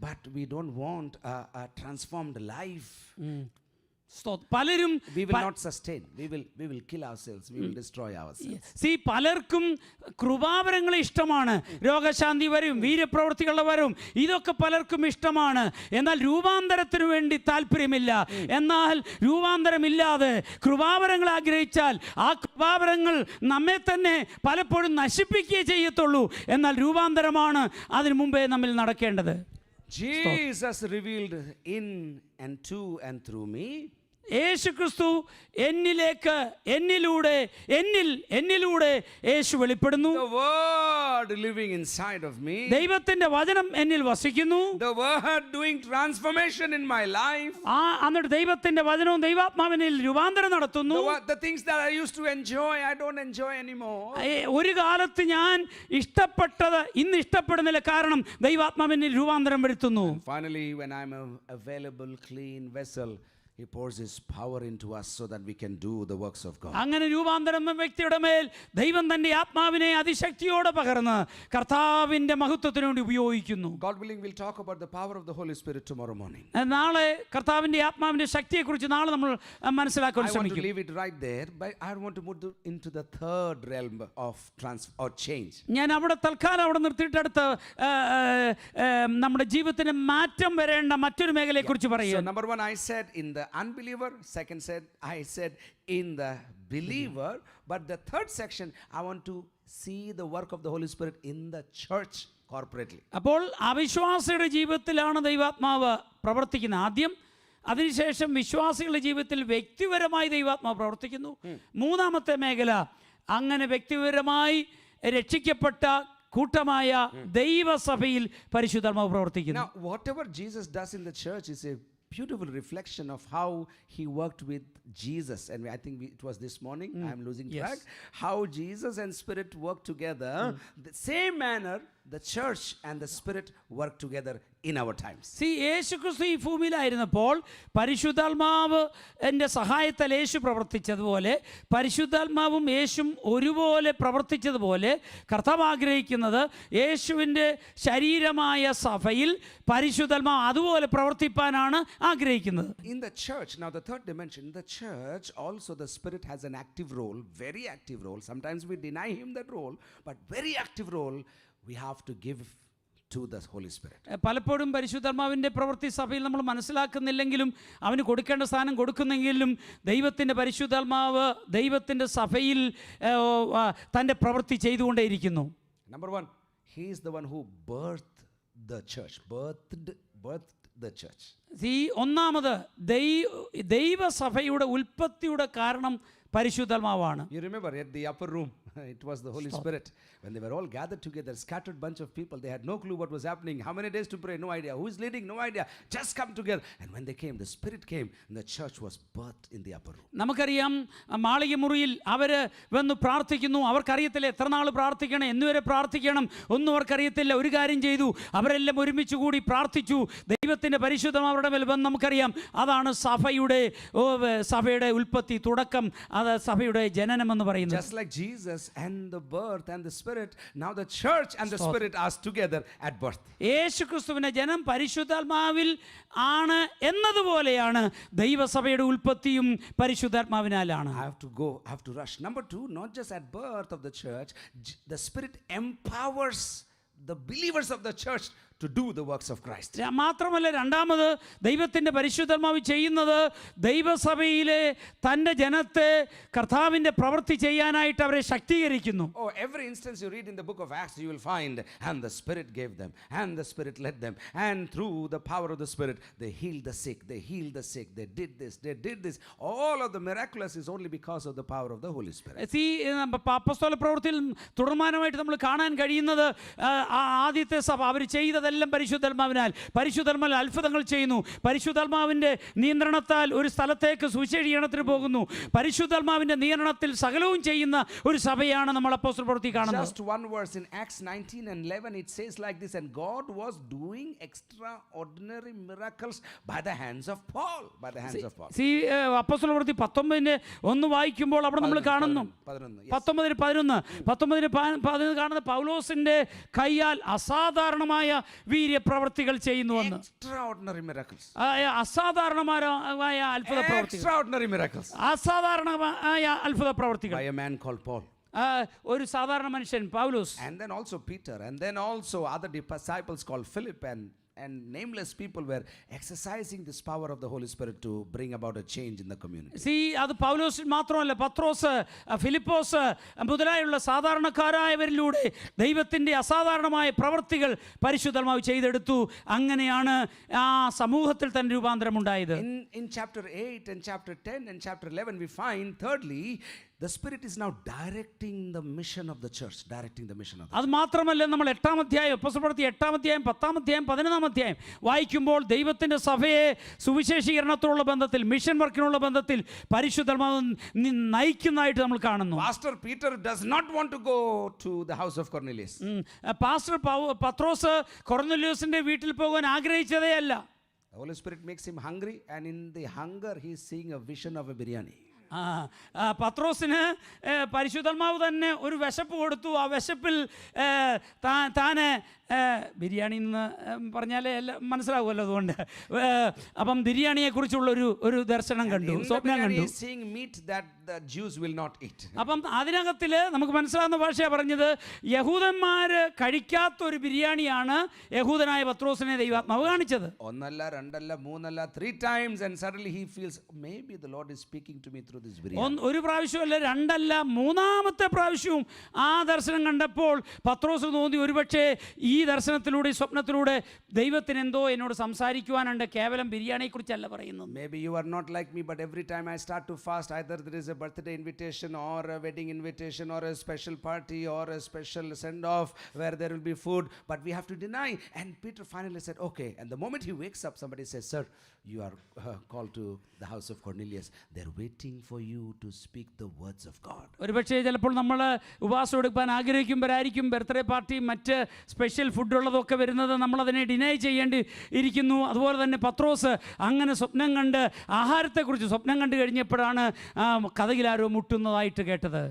but we don't want a transformed life. പലരും We will not sustain. We will kill ourselves. We will destroy ourselves. പലർക്കും കൃപാവരങ്ങൾ ഇഷ്ടമാണ്. രോഗശാന്തി വരും, വീര്യപ്രവൃത്തികളുടെ വരും, ഇതൊക്കെ പലർക്കും ഇഷ്ടമാണ്. എന്നാൽ രൂപാന്തരത്തിന് വേണ്ടി താല്പര്യമില്ല. എന്നാൽ രൂപാന്തരമില്ലാതെ കൃപാവരങ്ങൾ ആഗ്രഹിച്ചാൽ ആ കൃപാവരങ്ങൾ നമ്മെ തന്നെ പലപ്പോഴും നശിപ്പിക്കുകയേ ചെയ്യത്തുള്ളൂ. എന്നാൽ രൂപാന്തരമാണ് അതിനു മുമ്പേ നമ്മിൽ നടക്കേണ്ടത്. Jesus revealed in and to and through me. യേശു ക്രിസ്തു എന്നിലേക്ക്, എന്നിലൂടെ യേശു വെളിപ്പെടുന്നു. The word living inside of me. ദൈവത്തിന്റെ വചനം എന്നിൽ വസിക്കുന്നു. The word doing transformation in my life. എന്നിട്ട് ദൈവത്തിന്റെ വചനവും ദൈവാത്മാവിനിൽ രൂപാന്തരം നടത്തുന്നു. The things that I used to enjoy, I don't enjoy anymore. ഒരു കാലത്ത് ഞാൻ ഇഷ്ടപ്പെട്ടത് ഇന്ന് ഇഷ്ടപ്പെടുന്നില്ല. കാരണം ദൈവാത്മാവിനിൽ രൂപാന്തരം വരുത്തുന്നു. Finally, when I'm an available, clean vessel, He pours His power into us so that we can do the works of God. അങ്ങനെ രൂപാന്തരം വ്യക്തിയുടെ മേൽ ദൈവം തന്റെ ആത്മാവിനെ അതിശക്തിയോടെ പകർന്ന് കർത്താവിന്റെ മഹത്വത്തിനു വേണ്ടി ഉപയോഗിക്കുന്നു. God willing, we'll talk about the power of the Holy Spirit tomorrow morning. നാളെ കർത്താവിന്റെ ആത്മാവിന്റെ ശക്തിയെക്കുറിച്ച് നാളെ നമ്മൾ മനസ്സിലാക്കാൻ I want to ശ്രമിക്കും. leave it right there, but I want to move into the third realm of change. ഞാൻ അവിടെ തൽക്കാലം അവിടെ നിർത്തിയിട്ട് അടുത്ത നമ്മുടെ ജീവിതത്തിന് മാറ്റം വരേണ്ട മറ്റൊരു മേഖലയെക്കുറിച്ച് So പറയുക. number one, I said in the unbeliever. Second I said in the believer. But the third section, I want to see the work of the Holy Spirit in the church corporately. അപ്പോൾ അവിശ്വാസിയുടെ ജീവിതത്തിലാണ് ദൈവാത്മാവ് പ്രവർത്തിക്കുന്നത് ആദ്യം. അതിനുശേഷം വിശ്വാസികളുടെ ജീവിതത്തിൽ വ്യക്തിപരമായി ദൈവാത്മാവ് പ്രവർത്തിക്കുന്നു. മൂന്നാമത്തെ മേഖല, അങ്ങനെ വ്യക്തിപരമായി രക്ഷിക്കപ്പെട്ട കൂട്ടമായ ദൈവസഭയിൽ പരിശുദ്ധാത്മാവ് പ്രവർത്തിക്കുന്നു. Now, whatever Jesus does in the church is a beautiful reflection of how He worked with Jesus. And I think it was this morning, I'm losing track, how Jesus and Spirit work together. The same manner the church and the Spirit work together in our times. യേശു ക്രിസ്തു ഈ ഭൂമിയിലായിരുന്നപ്പോൾ പരിശുദ്ധാത്മാവ് എൻ്റെ സഹായത്താൽ യേശു പ്രവർത്തിച്ചതുപോലെ പരിശുദ്ധാത്മാവും യേശും ഒരുപോലെ പ്രവർത്തിച്ചതുപോലെ കർത്താവ് ആഗ്രഹിക്കുന്നത് യേശുവിൻ്റെ ശരീരമായ സഭയിൽ പരിശുദ്ധാത്മാവ് അതുപോലെ പ്രവർത്തിപ്പാനാണ് ആഗ്രഹിക്കുന്നത്. In the church, now the third dimension, in the church also the Spirit has an active role, very active role. Sometimes we deny Him that role, but very active role we have to give to the Holy Spirit. പലപ്പോഴും പരിശുദ്ധാത്മാവിൻ്റെ പ്രവൃത്തി സഭയിൽ നമ്മൾ മനസ്സിലാക്കുന്നില്ലെങ്കിലും അവന് കൊടുക്കേണ്ട സ്ഥാനം കൊടുക്കുന്നെങ്കിലും ദൈവത്തിൻ്റെ പരിശുദ്ധാത്മാവ് ദൈവത്തിൻ്റെ സഭയിൽ തൻ്റെ പ്രവൃത്തി ചെയ്തുകൊണ്ടേയിരിക്കുന്നു. Number one, He is the one who birthed the church. Birthed the church. ഒന്നാമത് ദൈവസഭയുടെ ഉൽപ്പത്തിയുടെ കാരണം പരിശുദ്ധാത്മാവാണ്. You remember at the upper room, it was the Holy Spirit. When they were all gathered together, scattered bunch of people, they had no clue what was happening. How many days to pray? No idea. Who is leading? No idea. Just come together. And when they came, the Spirit came, and the church was birthed in the upper room. നമുക്കറിയാം മാളിക മുറിയിൽ അവർ വന്ന് പ്രാർത്ഥിക്കുന്നു. അവർക്കറിയത്തില്ല എത്ര നാൾ പ്രാർത്ഥിക്കണം, എന്നുവരെ പ്രാർത്ഥിക്കണം, ഒന്നും അവർക്കറിയത്തില്ല. ഒരു കാര്യം ചെയ്തു, അവരെല്ലാം ഒരുമിച്ച് കൂടി പ്രാർത്ഥിച്ചു. ദൈവത്തിൻ്റെ പരിശുദ്ധം അവരുടെ മേൽ വന്ന് നമുക്കറിയാം. അതാണ് സഭയുടെ ഉൽപ്പത്തി, തുടക്കം, അത് സഭയുടെ ജനനം എന്ന് പറയുന്നത്. Just like Jesus and the birth and the Spirit, now the church and the Spirit are together at birth. യേശുക്രിസ്തുവിന്റെ ജനം പരിശുദ്ധാത്മാവിൽ ആണ് എന്നതുപോലെയാണ് ദൈവസഭയുടെ ഉൽപ്പത്തിയും പരിശുദ്ധാത്മാവിനാലാണ്. I have to rush. Number two, not just at birth of the church, the Spirit empowers the believers of the church to do the works of Christ. മാത്രമല്ല രണ്ടാമത് ദൈവത്തിൻ്റെ പരിശുദ്ധാത്മാവ് ചെയ്യുന്നത് ദൈവസഭയിലെ തൻ്റെ ജനത്തെ കർത്താവിൻ്റെ പ്രവൃത്തി ചെയ്യാനായിട്ട് അവരെ ശക്തീകരിക്കുന്നു. Oh, every instance you read in the book of Acts, you will find, and the Spirit gave them, and the Spirit led them, and through the power of the Spirit, they healed the sick, they healed the sick, they did this, they did this. All of the miraculous is only because of the power of the Holy Spirit. അപ്പോസ്തല പ്രവൃത്തിയിൽ തുടർമാനമായിട്ട് നമ്മൾ കാണാൻ കഴിയുന്നത് ആദ്യത്തെ സഭ അവർ ചെയ്തതെല്ലാം പരിശുദ്ധാത്മാവിനാൽ. പരിശുദ്ധാത്മാവിൽ അത്ഭുതങ്ങൾ ചെയ്യുന്നു. പരിശുദ്ധാത്മാവിൻ്റെ നിയന്ത്രണത്താൽ ഒരു സ്ഥലത്തേക്ക് സുവിശേഷീകരണത്തിന് പോകുന്നു. പരിശുദ്ധാത്മാവിൻ്റെ നിയന്ത്രണത്തിൽ സകലവും ചെയ്യുന്ന ഒരു സഭയാണ് നമ്മൾ അപ്പോസ്തല പ്രവൃത്തി കാണുന്നത്. Just one verse in Acts 19 and 11, it says like this, and God was doing extraordinary miracles by the hands of Paul. By the hands of Paul. അപ്പോസ്തല പ്രവൃത്തി 19:1 വായിക്കുമ്പോൾ അവിടെ നമ്മൾ കാണുന്നു 19:11 കാണുന്ന പൗലോസിന്റെ കൈയാൽ അസാധാരണമായ വീര്യപ്രവർത്തികൾ ചെയ്യുന്നുവെന്ന്. Extraordinary miracles. അസാധാരണമായ അത്ഭുത പ്രവർത്തികൾ. Extraordinary miracles. അസാധാരണമായ അത്ഭുത പ്രവർത്തികൾ. By a man called Paul. ഒരു സാധാരണ മനുഷ്യൻ പൗലോസ്. And then also Peter, and then also other disciples called Philip, and nameless people were exercising this power of the Holy Spirit to bring about a change in the community. അത് പൗലോസ് മാത്രമല്ല, പത്രോസ്, ഫിലിപ്പോസ് മുതലായുള്ള സാധാരണക്കാരായവരിലൂടെ ദൈവത്തിൻ്റെ അസാധാരണമായ പ്രവൃത്തികൾ പരിശുദ്ധാത്മാവ് ചെയ്തെടുത്തു. അങ്ങനെയാണ് ആ സമൂഹത്തിൽ തന്നെ രൂപാന്തരം ഉണ്ടായത്. In chapter 8 and chapter 10 and chapter 11 we find thirdly the Spirit is now directing the mission of the church, directing the mission of the church. അത് മാത്രമല്ല നമ്മൾ 8-ാം അധ്യായം അപ്പോസ്തല പ്രവൃത്തി 8-ാം അധ്യായം 10-ാം അധ്യായം 11-ാം അധ്യായം വായിക്കുമ്പോൾ ദൈവത്തിൻ്റെ സഭയെ സുവിശേഷീകരണത്തോടുള്ള ബന്ധത്തിൽ, മിഷൻ വർക്കിനുള്ള ബന്ധത്തിൽ പരിശുദ്ധാത്മാവ് നയിക്കുന്നതായിട്ട് നമ്മൾ കാണുന്നു. Pastor Peter does not want to go to the house of Cornelius. Pastor പത്രോസ് കൊർന്നേലിയോസിന്റെ വീട്ടിൽ പോകാൻ ആഗ്രഹിച്ചതേ അല്ല. The Holy Spirit makes him hungry, and in the hunger he is seeing a vision of a biryani. പത്രോസിന് പരിശുദ്ധാത്മാവ് തന്നെ ഒരു വിശപ്പ് കൊടുത്തു. ആ വിശപ്പിൽ താന് ബിരിയാണി എന്ന് പറഞ്ഞാലേ എല്ലാം മനസ്സിലാവുമല്ലോ. അതുകൊണ്ട് അപ്പം ബിരിയാണിയെ കുറിച്ചുള്ള ഒരു ദർശനം കണ്ടു, സ്വപ്നം കണ്ടു. അപ്പം അതിനകത്തിൽ നമുക്ക് മനസ്സിലാവുന്ന ഭാഷയാണ് പറഞ്ഞത്, യഹൂദന്മാര് കഴിക്കാത്ത ഒരു ബിരിയാണിയാണ് യഹൂദനായ പത്രോസിനെ ദൈവാത്മാവ് കാണിച്ചത്. ഒന്നല്ല, രണ്ടല്ല, മൂന്നല്ല, 3 times, and suddenly he feels maybe the Lord is speaking to me through this biryani. ഒരു പ്രാവശ്യമല്ല, രണ്ടല്ല, മൂന്നാമത്തെ പ്രാവശ്യവും ആ ദർശനം കണ്ടപ്പോൾ പത്രോസ് തോന്നി ഒരുപക്ഷെ ഈ ദർശനത്തിലൂടെ, സ്വപ്നത്തിലൂടെ ദൈവത്തിന് എന്തോ എന്നോട് സംസാരിക്കുവാനുണ്ട്, കേവലം ബിരിയാണിയെ കുറിച്ചല്ല പറയുന്നത്. Maybe you are not like me, but every time I start to fast, either there is a birthday invitation or a wedding invitation or a special party or a special send off where there will be food, but we have to deny. And Peter finally said, okay. And the moment he wakes up, somebody says, sir, you are called to the house of Cornelius. They're waiting for you to speak the words of God. ഒരുപക്ഷേ ചിലപ്പോൾ നമ്മൾ ഉപവാസം എടുക്കാൻ ആഗ്രഹിക്കുമ്പോഴായിരിക്കും ബർത്ത്ഡേ പാർട്ടി, മറ്റ് സ്പെഷ്യൽ ഫുഡ് ഉള്ളതൊക്കെ വരുന്നത്. നമ്മളതിനെ ഡിനൈ ചെയ്യേണ്ടി ഇരിക്കുന്നു. അതുപോലെ തന്നെ പത്രോസ് അങ്ങനെ സ്വപ്നം കണ്ട്, ആഹാരത്തെക്കുറിച്ച് സ്വപ്നം കണ്ടു കഴിഞ്ഞപ്പോഴാണ് കഥകിലാരോ മുട്ടുന്നതായിട്ട് കേട്ടത്.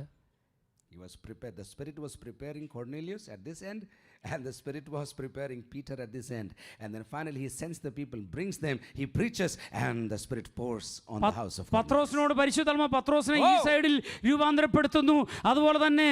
He was prepared. The Spirit was preparing Cornelius at this end, and the Spirit was preparing Peter at this end. And then finally he sends the people, brings them, he preaches, and the Spirit pours on the house of Cornelius. പത്രോസിനോട് പരിശുദ്ധാത്മാവ് പത്രോസിനെ ഈ സൈഡിൽ രൂപാന്തരപ്പെടുത്തുന്നു. അതുപോലെ തന്നെ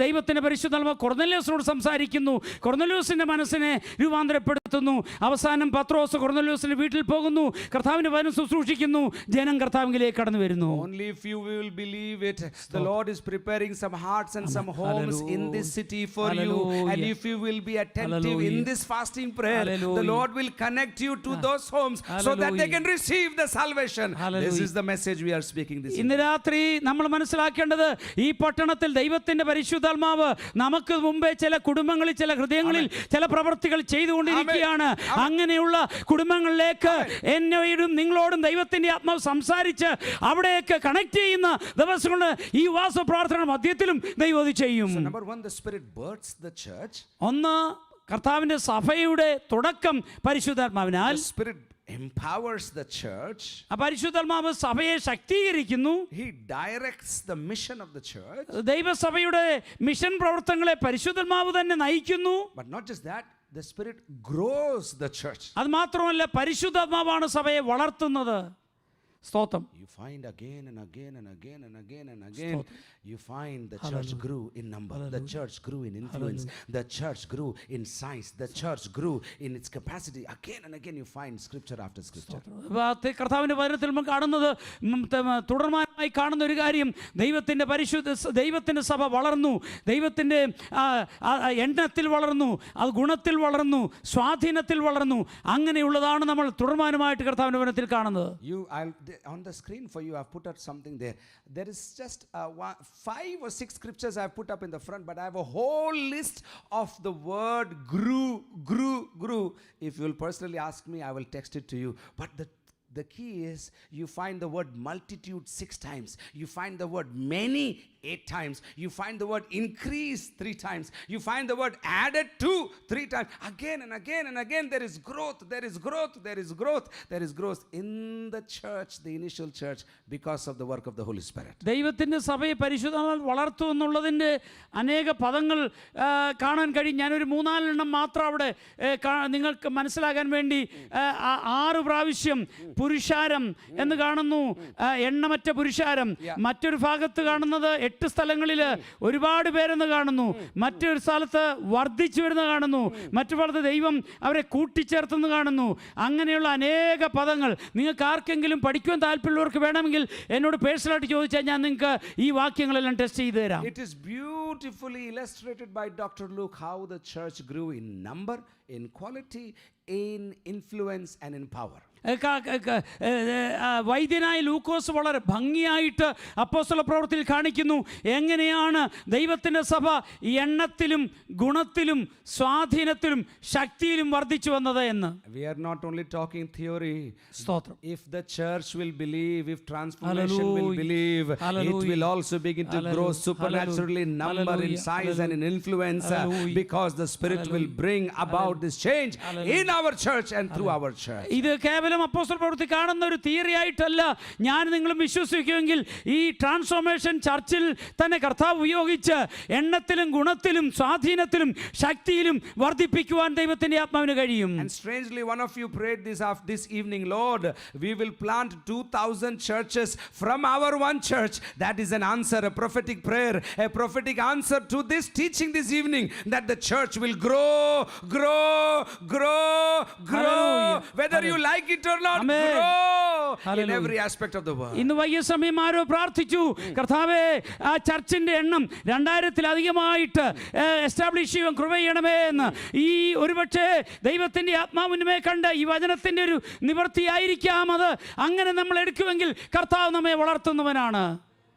ദൈവത്തിന്റെ പരിശുദ്ധാത്മാവ് കൊർന്നേലിയോസിനോട് സംസാരിക്കുന്നു, കൊർന്നേലിയോസിന്റെ മനസ്സിനെ രൂപാന്തരപ്പെടുത്തുന്നു. അവസാനം പത്രോസ് കൊർന്നേലിയോസിന്റെ വീട്ടിൽ പോകുന്നു, കർത്താവിന്റെ വചനം ശുശ്രൂഷിക്കുന്നു, ജനം കർത്താവിലേക്ക് കടന്നു വരുന്നു. Only if you will believe it, the Lord is preparing some hearts and some homes in this city for you. And if you will be attentive in this fasting prayer, the Lord will connect you to those homes so that they can receive the salvation. This is the message we are speaking this evening. ഇന്ന് രാത്രി നമ്മൾ മനസ്സിലാക്കേണ്ടത്, ഈ പട്ടണത്തിൽ ദൈവത്തിന്റെ പരിശുദ്ധാത്മാവ് നമുക്ക് മുമ്പേ ചില കുടുംബങ്ങളിൽ, ചില ഹൃദയങ്ങളിൽ ചില പ്രവൃത്തികൾ ചെയ്തുകൊണ്ടിരിക്കുകയാണ്. അങ്ങനെയുള്ള കുടുംബങ്ങളിലേക്ക് എന്നോടും നിങ്ങളോടും ദൈവത്തിന്റെ ആത്മാവ് സംസാരിച്ച് അവിടേക്ക് കണക്ട് ചെയ്യുന്ന ദിവസങ്ങളിൽ ഈ ഉപവാസ പ്രാർത്ഥന മധ്യത്തിലും ദൈവം അത് ചെയ്യും. So number 1, the Spirit births the church. ഒന്ന്, കർത്താവിന്റെ സഭയുടെ തുടക്കം പരിശുദ്ധാത്മാവിനാൽ. The Spirit empowers the church. പരിശുദ്ധാത്മാവ് സഭയെ ശക്തീകരിക്കുന്നു. He directs the mission of the church. ദൈവസഭയുടെ മിഷൻ പ്രവർത്തനങ്ങളെ പരിശുദ്ധാത്മാവ് തന്നെ നയിക്കുന്നു. But not just that, the Spirit grows the church. അത് മാത്രമല്ല, പരിശുദ്ധാത്മാവാണ് സഭയെ വളർത്തുന്നത്. സ്തോത്രം. You find again and again and again and again and again, you find the church grew in number, the church grew in influence, the church grew in size, the church grew in its capacity. Again and again you find scripture after scripture. കർത്താവിൻ്റെ വചനത്തിൽ നമ്മൾ കാണുന്നത് തുടർമാനമായി കാണുന്ന ഒരു കാര്യം, ദൈവത്തിൻ്റെ സഭ വളർന്നു, ദൈവത്തിൻ്റെ എണ്ണത്തിൽ വളർന്നു, അത് ഗുണത്തിൽ വളർന്നു, സ്വാധീനത്തിൽ വളർന്നു. അങ്ങനെയുള്ളതാണ് നമ്മൾ തുടർമാനമായിട്ട് കർത്താവിൻ്റെ വചനത്തിൽ കാണുന്നത്. On the screen for you I've put up something there. There is just 5 or 6 scriptures I've put up in the front, but I have a whole list of the word grew. If you will personally ask me, I will text it to you. But the key is you find the word multitude 6 times. You find the word many 8 times. You find the word increase 3 times. You find the word added to 3 times. Again and again and again there is growth, there is growth, there is growth, there is growth in the church, the initial church, because of the work of the Holy Spirit. ദൈവത്തിൻ്റെ സഭയെ പരിശുദ്ധാത്മാവ് വളർത്തും എന്നുള്ളതിൻ്റെ അനേക പദങ്ങൾ കാണാൻ കഴിയും. ഞാനൊരു 4 മാത്രം അവിടെ നിങ്ങൾക്ക് മനസ്സിലാകാൻ വേണ്ടി 6 പ്രാവശ്യം പുരുഷാരം എന്ന് കാണുന്നു, എണ്ണമറ്റ പുരുഷാരം. മറ്റൊരു ഭാഗത്ത് കാണുന്നത് 8 സ്ഥലങ്ങളിൽ ഒരുപാട് പേരെന്ന് കാണുന്നു, മറ്റൊരു സ്ഥലത്ത് വർദ്ധിച്ചു വരുന്ന കാണുന്നു, മറ്റു സ്ഥലത്ത് ദൈവം അവരെ കൂട്ടിച്ചേർത്തെന്ന് കാണുന്നു. അങ്ങനെയുള്ള അനേക പദങ്ങൾ നിങ്ങൾക്ക് ആർക്കെങ്കിലും പഠിക്കുവാൻ താല്പര്യമുള്ളവർക്ക് വേണമെങ്കിൽ എന്നോട് പേഴ്സണലായിട്ട് ചോദിച്ചാൽ ഞാൻ നിങ്ങൾക്ക് ഈ വാക്യങ്ങളെല്ലാം ടെസ്റ്റ് ചെയ്ത് തരാം. It is beautifully illustrated by Dr. Luke how the church grew in number, in quality, in influence and in power. വൈദ്യനായ ലൂക്കോസ് വളരെ ഭംഗിയായിട്ട് അപ്പോസ്തല പ്രവൃത്തിയിൽ കാണിക്കുന്നു എങ്ങനെയാണ് ദൈവത്തിൻ്റെ സഭ എണ്ണത്തിലും ഗുണത്തിലും സ്വാധീനത്തിലും ശക്തിയിലും വർദ്ധിച്ചു വന്നത് എന്ന്. We are not only talking theory. സ്തോത്രം. If the church will believe, if transformation will believe, it will also begin to grow supernaturally in number, in size and in influence, because the Spirit will bring about this change in our church and through our church. ഇത് കേവലം അപ്പോസ്തല പ്രവൃത്തി കാണുന്ന ഒരു തിയറി ആയിട്ടല്ല. ഞാൻ നിങ്ങളും വിശ്വസിക്കുമെങ്കിൽ ഈ ട്രാൻസ്ഫോർമേഷൻ ചർച്ചിൽ തന്നെ കർത്താവ് ഉപയോഗിച്ച് എണ്ണത്തിലും ഗുണത്തിലും സ്വാധീനത്തിലും ശക്തിയിലും വർദ്ധിപ്പിക്കുവാൻ ദൈവത്തിന്റെ ആത്മാവിന് കഴിയും. And strangely one of you prayed this evening, Lord, we will plant 2000 churches from our one church. That is an answer, a prophetic prayer, a prophetic answer to this teaching this evening, that the church will grow. Hallelujah. Whether you like it or not, Amen. grow in every aspect of the world. ഇന്ന് വൈകിയ സമയം ആരോ പ്രാർത്ഥിച്ചു, കർത്താവേ ആ ചർച്ചിന്റെ എണ്ണം 2000-ലധികമായിട്ട് എസ്റ്റാബ്ലിഷ് ചെയ്യുവാൻ കൃപ ചെയ്യണമേ എന്ന്. ഈ ഒരുപക്ഷെ ദൈവത്തിന്റെ ആത്മാവിനെ കണ്ട ഈ വചനത്തിന്റെ ഒരു നിവൃത്തിയായിരിക്കാം അത്. അങ്ങനെ നമ്മൾ എടുക്കുമെങ്കിൽ കർത്താവ് നമ്മെ വളർത്തുന്നവനാണ്.